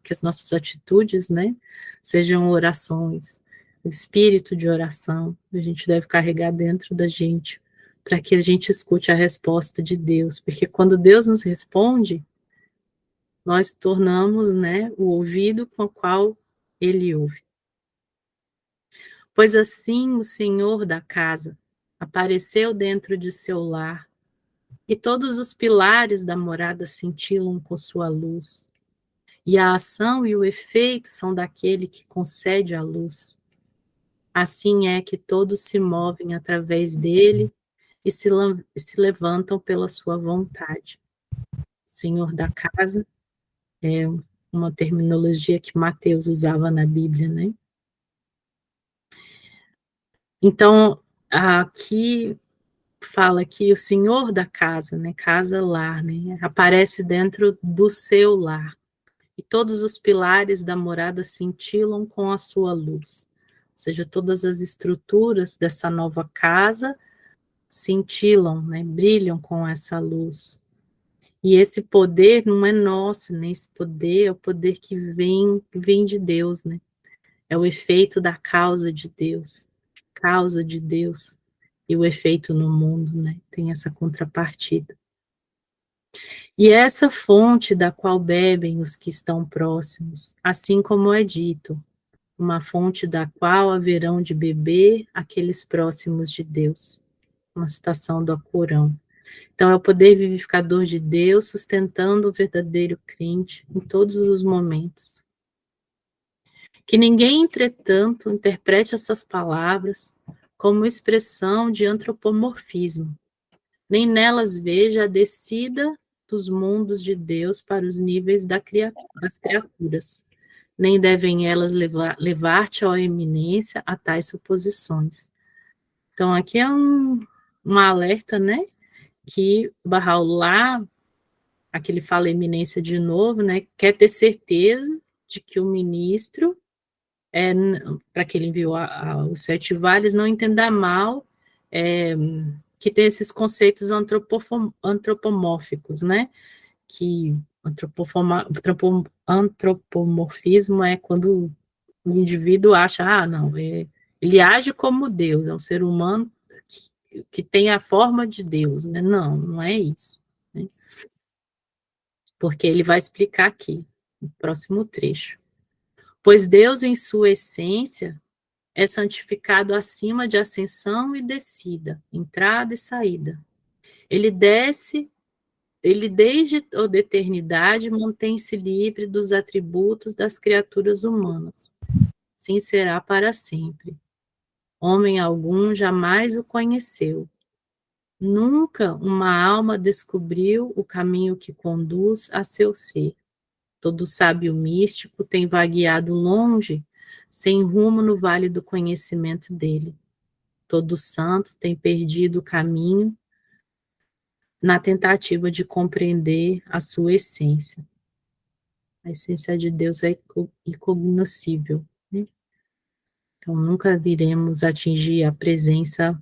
que as nossas atitudes, né, sejam orações, o espírito de oração, a gente deve carregar dentro da gente, para que a gente escute a resposta de Deus, porque quando Deus nos responde, nós tornamos, né, o ouvido com o qual Ele ouve. Pois assim o Senhor da casa apareceu dentro de seu lar, e todos os pilares da morada cintilam com sua luz. E a ação e o efeito são daquele que concede a luz. Assim é que todos se movem através dele e se levantam pela sua vontade. Senhor da casa é uma terminologia que Mateus usava na Bíblia, né? Então, aqui fala que o Senhor da casa, né, casa-lar, né, aparece dentro do seu lar. E todos os pilares da morada cintilam com a sua luz. Ou seja, todas as estruturas dessa nova casa cintilam, né, brilham com essa luz. E esse poder não é nosso, né? Esse poder é o poder que vem de Deus, né? É o efeito da causa de Deus, e o efeito no mundo, né? Tem essa contrapartida. E essa fonte da qual bebem os que estão próximos, assim como é dito, uma fonte da qual haverão de beber aqueles próximos de Deus. Uma citação do Alcorão. Então, é o poder vivificador de Deus sustentando o verdadeiro crente em todos os momentos. Que ninguém, entretanto, interprete essas palavras como expressão de antropomorfismo, nem nelas veja a descida dos mundos de Deus para os níveis das criaturas, nem devem elas levar-te à eminência a tais suposições. Então, aqui é um alerta, né, que Bahá'u'lláh, aqui ele fala eminência de novo, né, quer ter certeza de que o ministro, para que ele enviou os 7 vales, não entenda mal, que tem esses conceitos antropomórficos, né, que antropomorfismo é quando o indivíduo acha, não, ele age como Deus, é um ser humano que tem a forma de Deus, né? Não, não é isso, né? Porque ele vai explicar aqui, no próximo trecho. Pois Deus, em sua essência, é santificado acima de ascensão e descida, entrada e saída. Ele desde a eternidade mantém-se livre dos atributos das criaturas humanas. Sim será para sempre. Homem algum jamais o conheceu. Nunca uma alma descobriu o caminho que conduz a seu ser. Todo sábio místico tem vagueado longe, sem rumo no vale do conhecimento dele. Todo santo tem perdido o caminho na tentativa de compreender a sua essência. A essência de Deus é incognoscível, né? Então, nunca viremos atingir a presença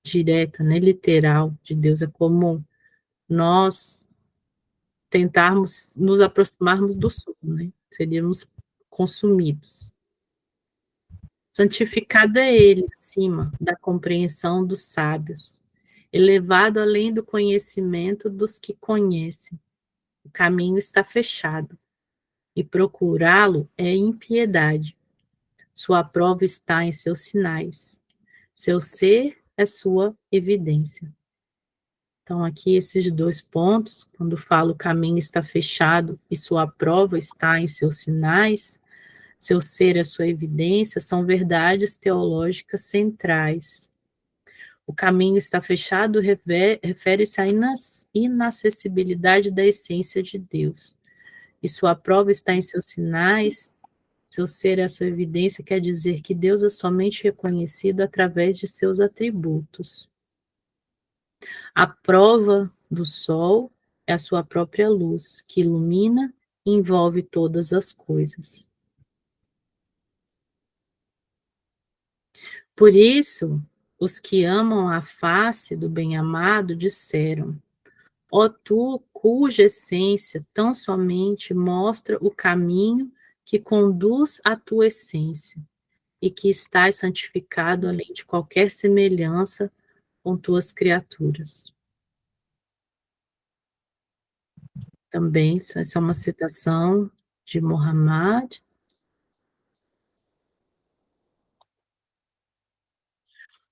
direta, né, literal de Deus. É como nós tentarmos nos aproximarmos do sol, né? Seríamos consumidos. Santificado é ele, acima da compreensão dos sábios, elevado além do conhecimento dos que conhecem. O caminho está fechado, e procurá-lo é impiedade. Sua prova está em seus sinais. Seu ser é sua evidência. Então, aqui esses 2 pontos, quando falo o caminho está fechado e sua prova está em seus sinais, seu ser é sua evidência, são verdades teológicas centrais. O caminho está fechado refere-se à inacessibilidade da essência de Deus. E sua prova está em seus sinais, seu ser é a sua evidência, quer dizer que Deus é somente reconhecido através de seus atributos. A prova do sol é a sua própria luz, que ilumina e envolve todas as coisas. Por isso, os que amam a face do bem-amado disseram: ó tu, cuja essência tão somente mostra o caminho que conduz à tua essência, e que estás santificado além de qualquer semelhança com tuas criaturas. Também, essa é uma citação de Muhammad.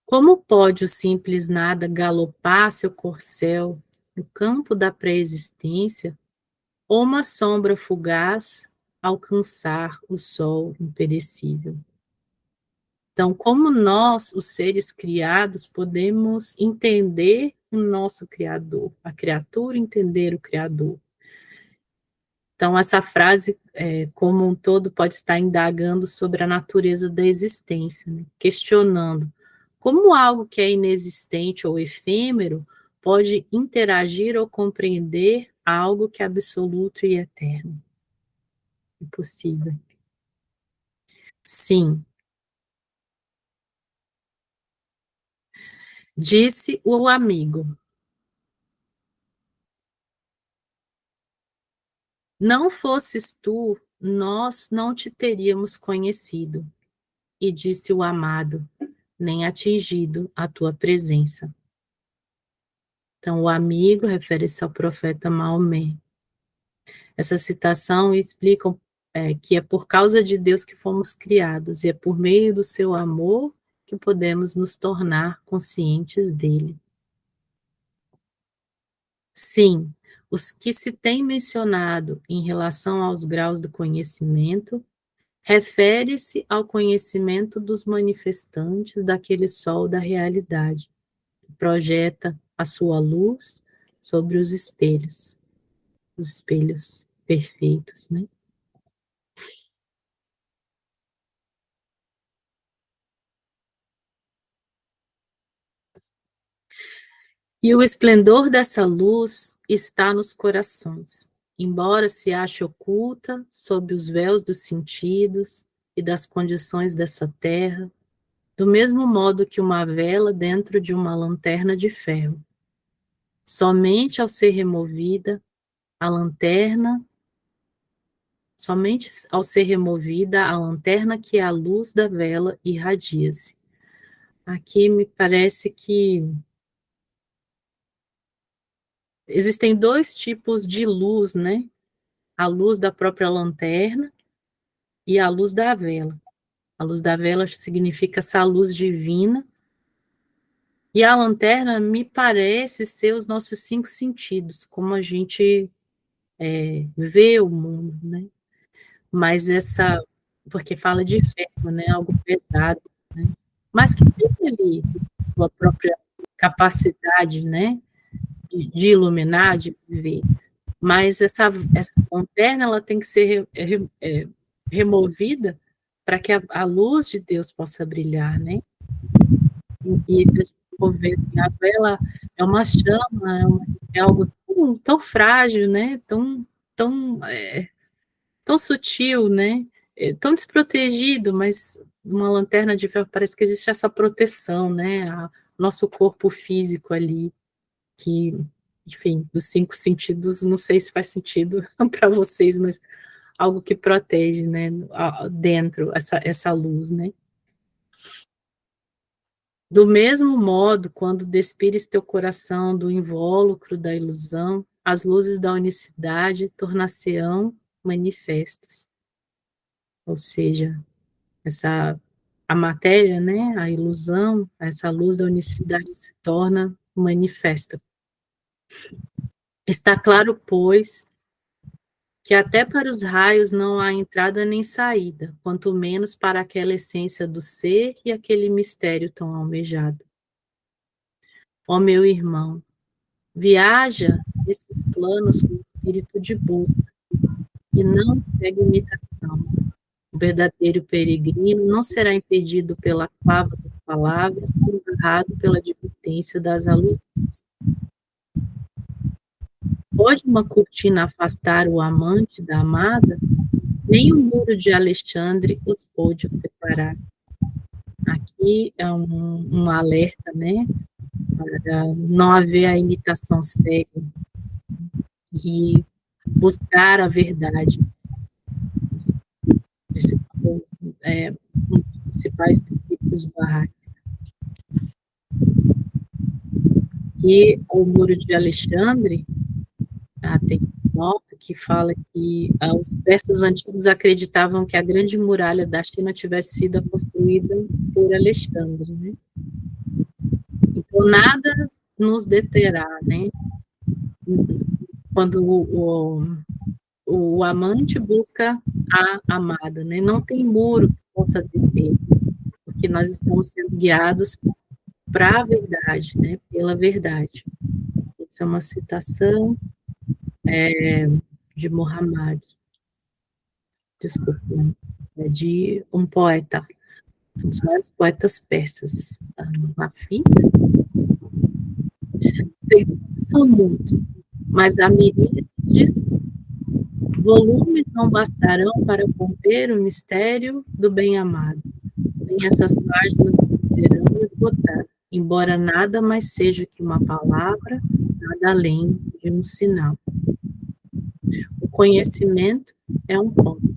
Como pode o simples nada galopar seu corcel no campo da pré-existência, ou uma sombra fugaz alcançar o sol imperecível? Então, como nós, os seres criados, podemos entender o nosso Criador, a criatura entender o Criador? Então, essa frase, como um todo, pode estar indagando sobre a natureza da existência, né? Questionando como algo que é inexistente ou efêmero pode interagir ou compreender algo que é absoluto e eterno. Impossível. Sim. Disse o amigo: não fosses tu, nós não te teríamos conhecido. E disse o amado: nem atingido a tua presença. Então, o amigo refere-se ao profeta Maomé. Essa citação explica que é por causa de Deus que fomos criados, e é por meio do seu amor que podemos nos tornar conscientes dele. Sim, os que se tem mencionado em relação aos graus do conhecimento, refere-se ao conhecimento dos manifestantes daquele sol da realidade, que projeta a sua luz sobre os espelhos perfeitos, né? E o esplendor dessa luz está nos corações, embora se ache oculta sob os véus dos sentidos e das condições dessa terra, do mesmo modo que uma vela dentro de uma lanterna de ferro. Somente ao ser removida, a lanterna que é a luz da vela irradia-se. Aqui me parece que existem dois tipos de luz, né? A luz da própria lanterna e a luz da vela. A luz da vela significa essa luz divina, e a lanterna me parece ser os nossos 5 sentidos, como a gente vê o mundo, né? Mas porque fala de ferro, né? Algo pesado, né? Mas que tem ali sua própria capacidade, né? De iluminar, de ver. Mas essa lanterna, ela tem que ser removida para que a luz de Deus possa brilhar, né? E se a gente for ver, assim, a vela é uma chama, é algo tão frágil, né? Tão sutil, né? Tão desprotegido, mas uma lanterna de ferro parece que existe essa proteção, né? Nosso corpo físico ali, que, enfim, os 5 sentidos, não sei se faz sentido para vocês, mas algo que protege, né? Dentro, essa luz, né? Do mesmo modo, quando despires teu coração do invólucro da ilusão, as luzes da unicidade tornar-se-ão manifestas. Ou seja, a matéria, né, a ilusão, essa luz da unicidade se torna manifesta. Está claro, pois, que até para os raios não há entrada nem saída, quanto menos para aquela essência do ser e aquele mistério tão almejado. Ó meu irmão, viaja nesses planos com espírito de busca, e não segue imitação. O verdadeiro peregrino não será impedido pela clava das palavras, nem barrado pela advertência das alusões. Pode uma cortina afastar o amante da amada? Nem o muro de Alexandre os pôde separar. Aqui é um alerta, né, para não haver a imitação cega e buscar a verdade. Um dos principais princípios barracos. Que o muro de Alexandre, tem nota que fala que os persas antigos acreditavam que a grande muralha da China tivesse sido construída por Alexandre, né? Então, nada nos deterá, né? Quando o amante busca a amada, né? Não tem muro que possa deter, porque nós estamos sendo guiados para a verdade, né? Pela verdade. Essa é uma citação de Muhammad, desculpa, de um poeta, um dos maiores poetas persas, Hafiz. São muitos, mas a miríade diz: volumes não bastarão para conter o mistério do bem-amado. Nem essas páginas poderão esgotar, embora nada mais seja que uma palavra, nada além de um sinal. O conhecimento é um ponto,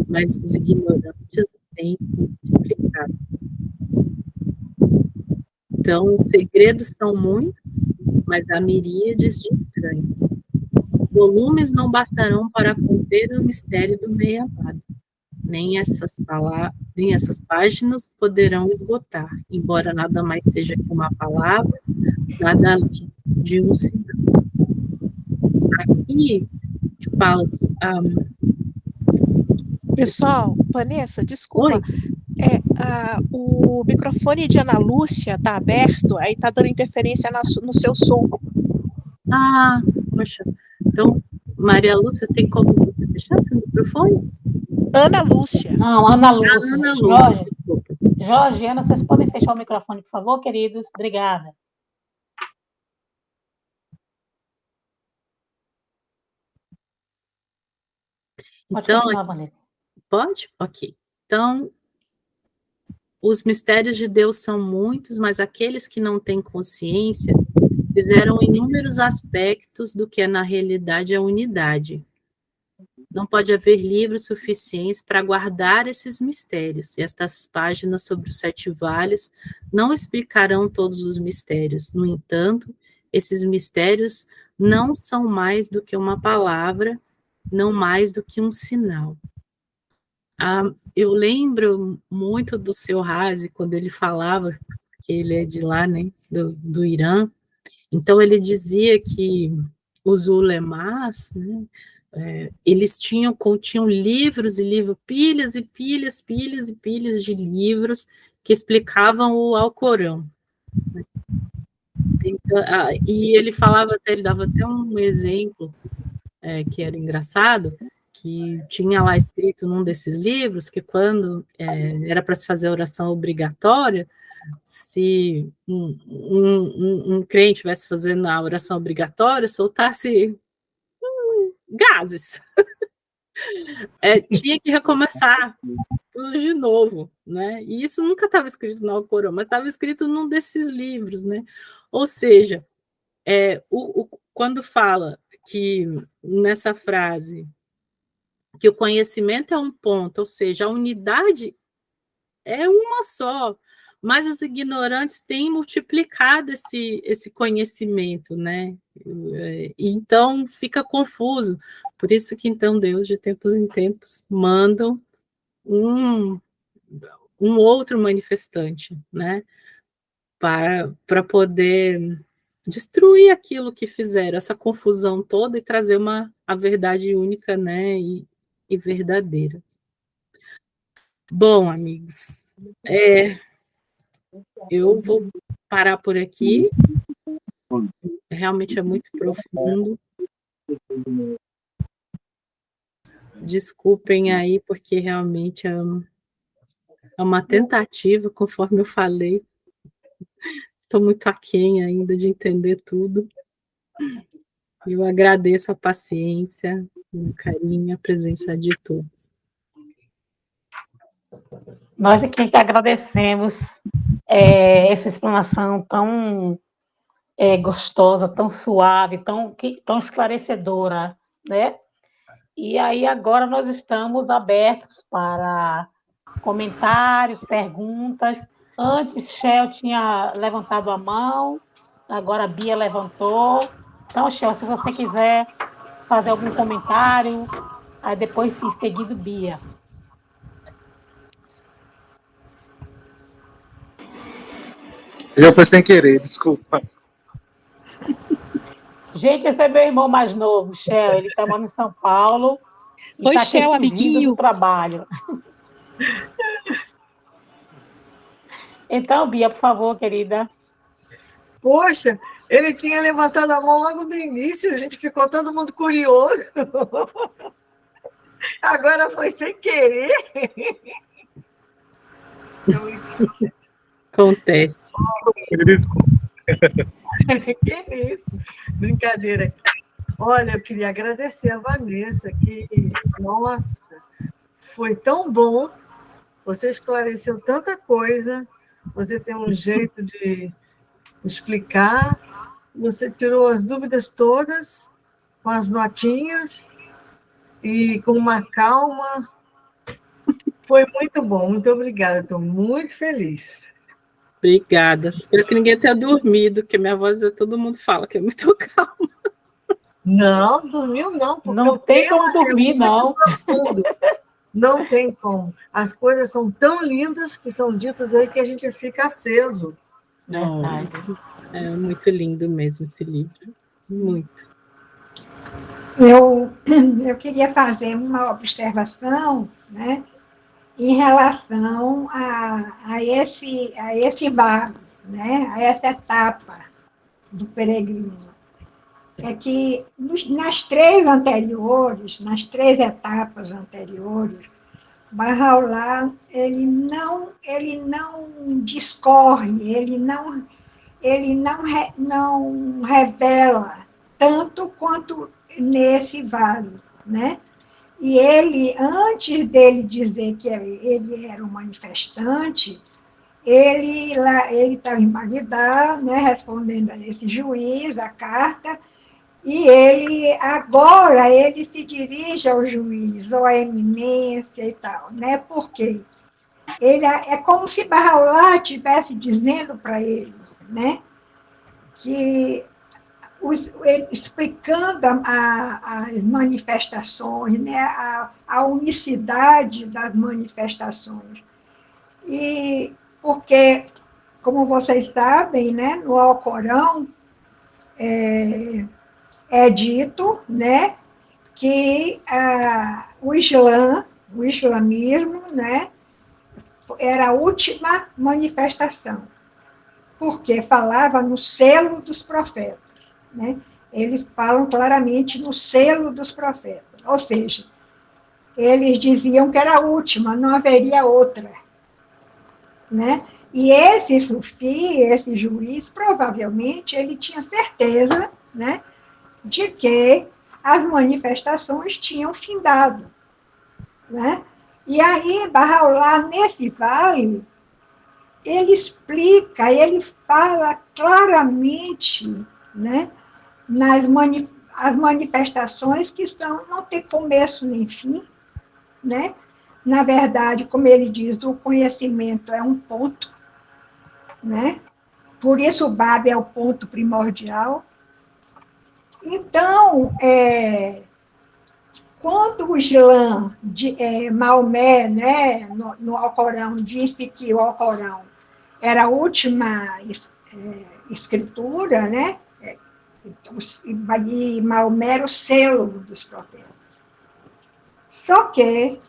mas os ignorantes têm multiplicado. Então, os segredos são muitos, mas há miríades de estranhos. volumes não bastarão para conter o mistério do meio-amado. Nem essas páginas poderão esgotar, embora nada mais seja que uma palavra, nada além de um sinal. Aqui fala Pessoal, Vanessa, desculpa. O microfone de Ana Lúcia está aberto, aí está dando interferência no seu som. Poxa. Então, Maria Lúcia, tem como você fechar seu microfone? Ana Lúcia. Não, Ana Lúcia. Ana Lúcia. Jorge, Ana, vocês podem fechar o microfone, por favor, queridos? Obrigada. Pode continuar, Vanessa. Pode? Ok. Então, os mistérios de Deus são muitos, mas aqueles que não têm consciência fizeram inúmeros aspectos do que é na realidade a unidade. Não pode haver livros suficientes para guardar esses mistérios. E estas páginas sobre os 7 vales não explicarão todos os mistérios. No entanto, esses mistérios não são mais do que uma palavra, não mais do que um sinal. Eu lembro muito do seu Razi, quando ele falava, que ele é de lá, né, do Irã. Então, ele dizia que os ulemás, né, eles continham livros e livros, pilhas e pilhas e pilhas de livros que explicavam o Alcorão. Então, e ele falava até, ele dava até um exemplo que era engraçado, que tinha lá escrito num desses livros que quando era para se fazer a oração obrigatória, se um crente estivesse fazendo a oração obrigatória, soltasse gases. Tinha que recomeçar tudo de novo, né? E isso nunca estava escrito no Alcorão, mas estava escrito num desses livros, né? Ou seja, quando fala que nessa frase que o conhecimento é um ponto, ou seja, a unidade é uma só, mas os ignorantes têm multiplicado esse conhecimento, né? Então fica confuso. Por isso que então Deus, de tempos em tempos, manda um outro manifestante, né? Para poder destruir aquilo que fizeram, essa confusão toda, e trazer a verdade única, né? E verdadeira. Bom, amigos, eu vou parar por aqui. Realmente é muito profundo. Desculpem aí, porque realmente é uma tentativa, conforme eu falei. Estou muito aquém ainda de entender tudo. Eu agradeço a paciência, o carinho, a presença de todos. Nós aqui que agradecemos essa explanação tão gostosa, tão suave, tão esclarecedora, né? E aí agora nós estamos abertos para comentários, perguntas. Antes, Shell tinha levantado a mão, agora a Bia levantou. Então, Shell, se você quiser fazer algum comentário, aí depois, em seguida, Bia. Já foi sem querer, desculpa. Gente, esse é meu irmão mais novo, Shell. Ele está morando em São Paulo. Oi, tá Shell, amiguinho. Do trabalho. Então, Bia, por favor, querida. Poxa, ele tinha levantado a mão logo no início, a gente ficou todo mundo curioso. Agora foi sem querer. Acontece. Que isso? Brincadeira. Olha, eu queria agradecer a Vanessa, que, nossa, foi tão bom. Você esclareceu tanta coisa, você tem um jeito de explicar, você tirou as dúvidas todas, com as notinhas, e com uma calma. Foi muito bom, muito obrigada, estou muito feliz. Obrigada. Espero que ninguém tenha dormido, porque minha voz, todo mundo fala que é muito calma. Não, dormiu não, porque Não o tem tema como dormir, é não. muito profundo. Não tem como. As coisas são tão lindas que são ditas aí que a gente fica aceso. Verdade. É muito lindo mesmo esse livro. Muito. Eu queria fazer uma observação, né, em relação a esse barco, né, a essa etapa do peregrino. É que nas três etapas anteriores, Bahá'u'lláh ele não discorre, não revela tanto quanto nesse vale, né? E ele, antes dele dizer que ele era um manifestante, ele estava em Bagdá, né, respondendo a esse juiz a carta, e ele se dirige ao juiz, ou à eminência e tal, né? Por quê? É como se Bahá'u'lláh estivesse dizendo para ele, né, que explicando as manifestações, né, a unicidade das manifestações. E porque, como vocês sabem, né, no Alcorão é dito, né, que o islamismo, né, era a última manifestação, porque falava no selo dos profetas. Né? Eles falam claramente no selo dos profetas, ou seja, eles diziam que era a última, não haveria outra. Né? E esse sufi, esse juiz, provavelmente ele tinha certeza, né, de que as manifestações tinham findado. Né? E aí, Bahá'u'lláh, nesse vale, ele explica, ele fala claramente, né, as manifestações que não tem começo nem fim, né? Na verdade, como ele diz, o conhecimento é um ponto, né? Por isso o Bab é o ponto primordial. Então, quando o Islã, Maomé, né, no Alcorão, disse que o Alcorão era a última escritura, né? E Maomé era o selo dos profetas. Só que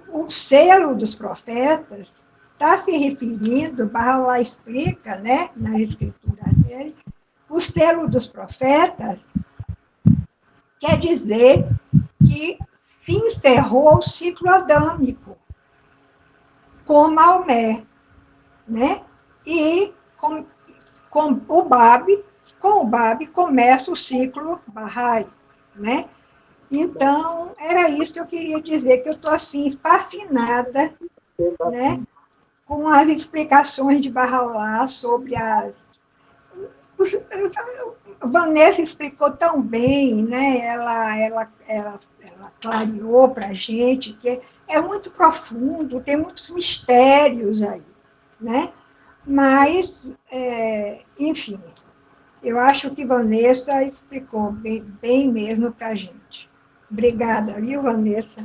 o selo dos profetas está se referindo, Bahá'u'lláh explica, né, na escritura dele, o selo dos profetas quer dizer que se encerrou o ciclo adâmico com Maomé, né? E com o Bab começa o ciclo Bahá'í, né? Então, era isso que eu queria dizer, que eu estou assim fascinada, né, com as explicações de Bahá'u'lláh sobre Vanessa explicou tão bem, né? Ela clareou para a gente que é muito profundo, tem muitos mistérios aí, né? Mas, enfim, eu acho que Vanessa explicou bem mesmo para a gente. Obrigada, viu, Vanessa?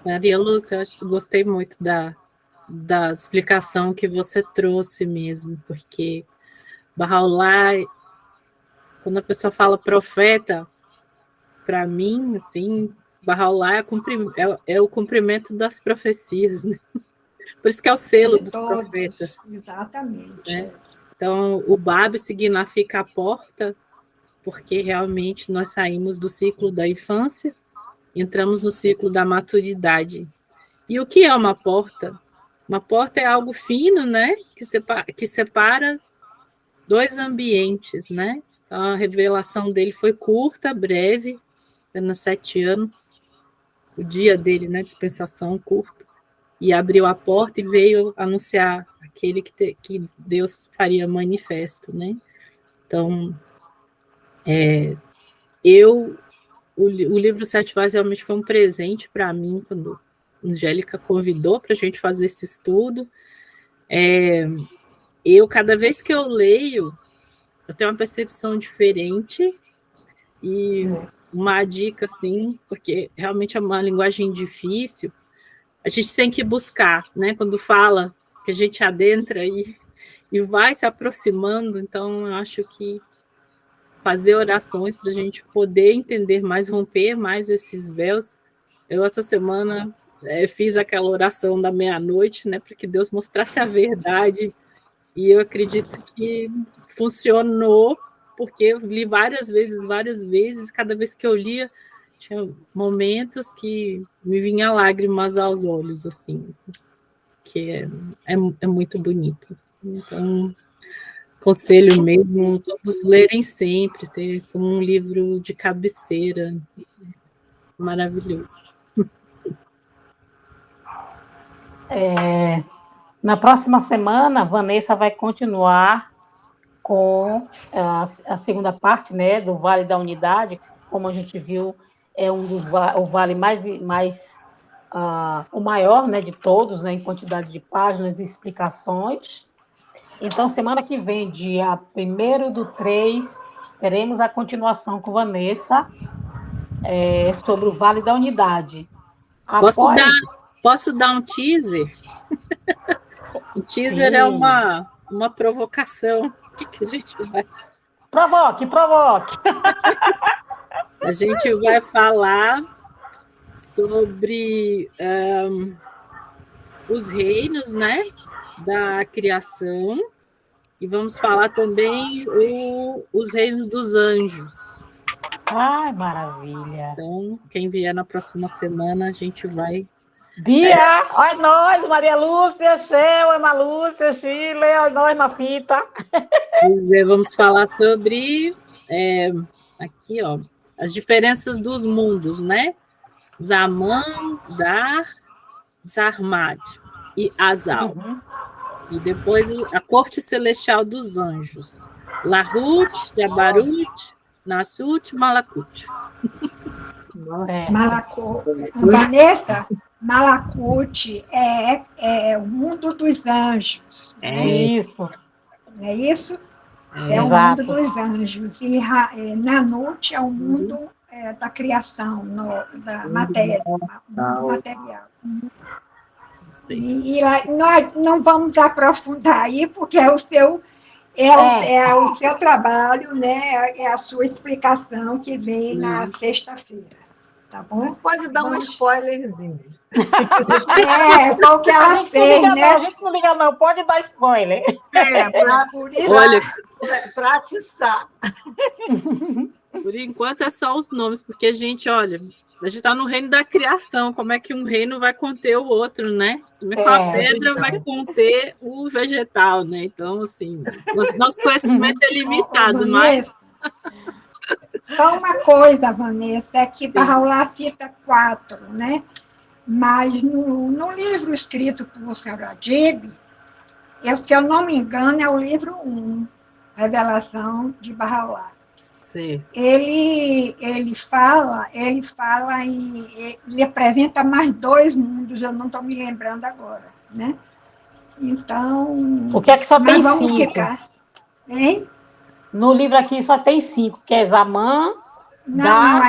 Maria Lúcia, eu acho que gostei muito da explicação que você trouxe mesmo, porque Bahá'u'lláh, quando a pessoa fala profeta, para mim, assim, Bahá'u'lláh é o cumprimento das profecias, né? Por isso que é o selo dos Todos, profetas. exatamente. Né? Então, o Bab significa a porta, porque realmente nós saímos do ciclo da infância, entramos no ciclo da maturidade. E o que é uma porta? Uma porta é algo fino, né? Que separa dois ambientes, né? Então, a revelação dele foi curta, breve, apenas 7 anos. O dia dele, né? Dispensação curta. E abriu a porta e veio anunciar aquele que Deus faria manifesto, né? Então, o livro Sete Vozes realmente foi um presente para mim, quando a Angélica convidou para a gente fazer esse estudo. Cada vez que eu leio, eu tenho uma percepção diferente e uma dica, assim, porque realmente é uma linguagem difícil, a gente tem que buscar, né? Quando fala que a gente adentra e vai se aproximando, então eu acho que fazer orações para a gente poder entender mais, romper mais esses véus. Eu, essa semana, fiz aquela oração da meia-noite, né, para que Deus mostrasse a verdade, e eu acredito que funcionou, porque eu li várias vezes, cada vez que eu lia, tinha momentos que me vinha lágrimas aos olhos, assim, que é muito bonito. Então, conselho mesmo, todos lerem sempre, ter como um livro de cabeceira, maravilhoso. Na próxima semana, Vanessa vai continuar com a segunda parte, né, do Vale da Unidade. Como a gente viu, é o vale o maior, né, de todos, né, em quantidade de páginas e explicações. Então, semana que vem, dia 1º/3, teremos a continuação com Vanessa sobre o Vale da Unidade. Posso dar um teaser? O teaser Sim. é uma provocação. O que a gente vai... Provoque! A gente vai falar sobre os reinos, né, da criação, e vamos falar também os reinos dos anjos. Ai, maravilha! Então, quem vier na próxima semana, a gente vai... Bia, olha nós, Maria Lúcia, Shell, Ana Lúcia, Chile, olha nós na fita. Vamos falar sobre, aqui, ó, as diferenças dos mundos, né? Zaman, Dar, Zarmad e Azal. Uhum. E depois a corte celestial dos anjos. Lahut, Jabarut, Nasut, Malakut. Vanessa, Malakut é o mundo dos anjos. Isso. Não é isso? É o mundo dos anjos. E Nanut é o mundo da criação, da matéria, mundo material. E nós não vamos aprofundar aí, porque é o seu trabalho, né? É a sua explicação que vem na sexta-feira. Tá bom? Mas pode dar um spoilerzinho. Foi o que ela fez, né? A gente não liga, não. Pode dar spoiler. Para atiçar. Por enquanto é só os nomes, porque a gente está no reino da criação. Como é que um reino vai conter o outro, né? Como é que uma pedra vai conter o vegetal, né? Então, assim, nosso conhecimento é limitado, mas... Só uma coisa, Vanessa, é que Bahá'u'lláh cita 4, né? Mas no livro escrito por Saradib, se eu não me engano, é o livro 1, Revelação de Bahá'u'lláh. Sim. Ele fala ele apresenta mais 2 mundos, eu não estou me lembrando agora, né? Então... O que é que só tem 5? Vamos ficar... Hein? No livro aqui só tem 5, que é Zaman, Dar,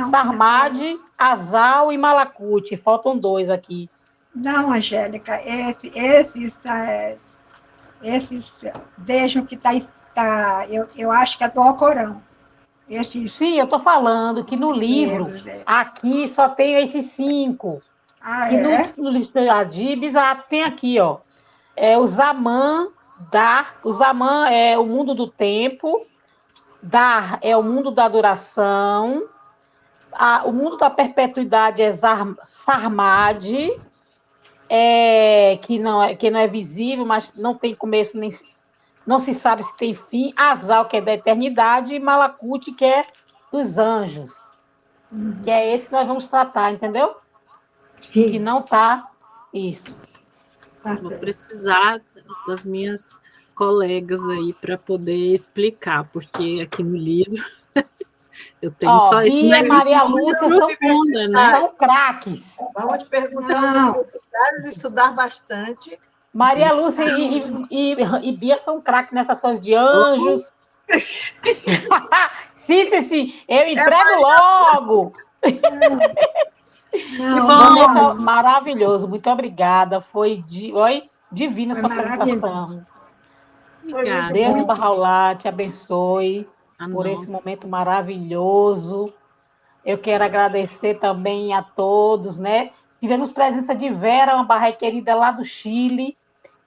Sarmad, Azal e Malakut. Faltam 2 aqui. Não, Angélica, esses vejam que eu acho que é do Alcorão. Sim, eu estou falando que no livro, aqui só tem esses 5. No livro de Adibes, tem aqui, ó. O Zaman, Dar. O Zaman é o mundo do tempo. Dar é o mundo da duração. O mundo da perpetuidade é Sarmad, que não é visível, mas não tem começo, nem não se sabe se tem fim. Azal, que é da eternidade, e Malakut, que é dos anjos. Que é esse que nós vamos tratar, entendeu? Sim. Que não está isso. Vou precisar das minhas colegas aí para poder explicar, porque aqui no livro eu tenho só isso. Bia e Maria Lúcia são craques. Vamos perguntar aos universitários, estudar bastante Maria Lúcia e Bia são craques nessas coisas de anjos. Sim, eu entrego logo. Não, Vanessa, maravilhoso, muito obrigada. Foi divina Foi sua apresentação. Obrigada. Deus em Bahá'u'lláh te abençoe por esse Nossa. momento maravilhoso. Eu quero agradecer também a todos, né? Tivemos presença de Vera, uma barra querida lá do Chile.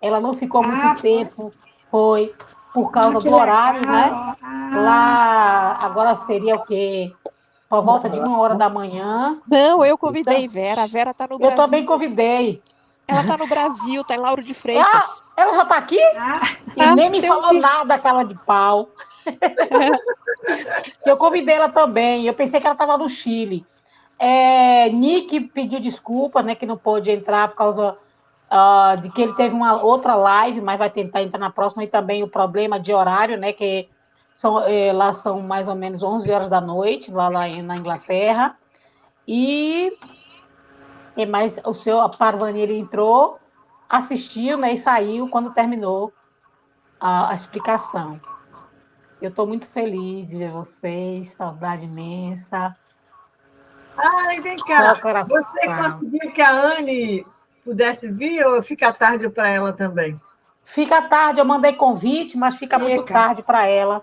Ela não ficou muito tempo, foi por causa do horário, né? Lá agora seria o quê? Por volta de 1h da manhã. Não, eu convidei Vera. A Vera está no Eu Brasil. também convidei. Ela está no Brasil, está em Lauro de Freitas. Ela já está aqui? E nem me tem um falou tempo. nada, aquela de pau. Eu convidei ela também. Eu pensei que ela estava no Chile. Nick pediu desculpa, né, que não pôde entrar por causa de que ele teve uma outra live, mas vai tentar entrar na próxima, e também o problema de horário, né, que lá são mais ou menos 11 horas da noite, lá na Inglaterra. E mais o seu Parvani, ele entrou, assistiu, né, e saiu quando terminou a explicação. Eu estou muito feliz de ver vocês, saudade imensa. Ai, vem cá. Você conseguiu que a Anne pudesse vir ou fica tarde para ela também? Fica tarde, eu mandei convite, mas fica muito tarde para ela.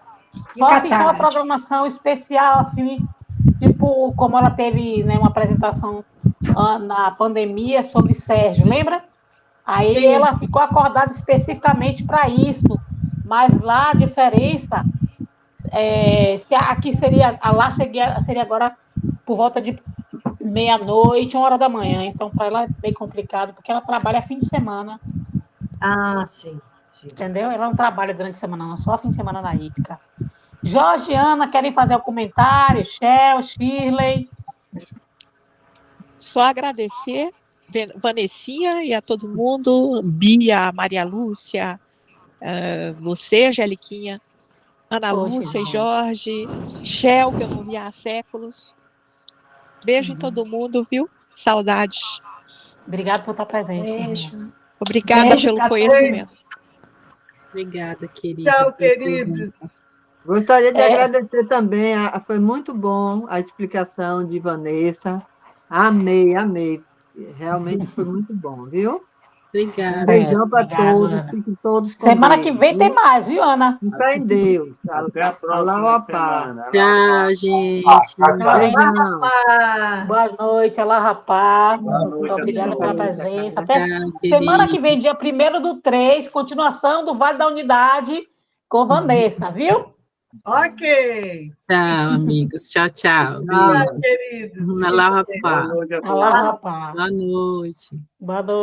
Só se for uma programação especial, assim, tipo, como ela teve, né, uma apresentação na pandemia sobre Sérgio, lembra? Aí Sim. Ela ficou acordada especificamente para isso. Mas lá a diferença aqui seria, lá seria agora por volta de meia-noite, 1h da manhã. Então, para ela é bem complicado, porque ela trabalha fim de semana. Ah, sim. Entendeu? Ela não trabalha durante a semana, não, só fim de semana na hípica. Jorge e Ana, querem fazer o comentário? Shirley? Só agradecer, Vanessinha, e a todo mundo, Bia, Maria Lúcia, você, Angeliquinha, Ana Lúcia e Jorge, Shell, que eu não via há séculos. Beijo em todo mundo, viu? Saudades. Obrigada por estar presente. Beijo. Obrigada pelo conhecimento. Obrigada, querida. Tchau, queridos. Gostaria de agradecer também, foi muito bom a explicação de Vanessa. Amei. Realmente foi muito bom, viu? Obrigada. Um beijão para todos, fiquem todos com Semana Deus, que vem tem mais, viu, Ana? Fica em Deus. Até a próxima semana. Tchau, gente. Boa noite, Alá Rapá. Obrigada pela presença. Até semana que vem, dia 1º/3, continuação do Vale da Unidade com Vanessa, viu? Ok. Tchau, amigos. Tchau. Tchau, queridos. Alá Rapá. Alá Rapá. Boa noite. Boa noite.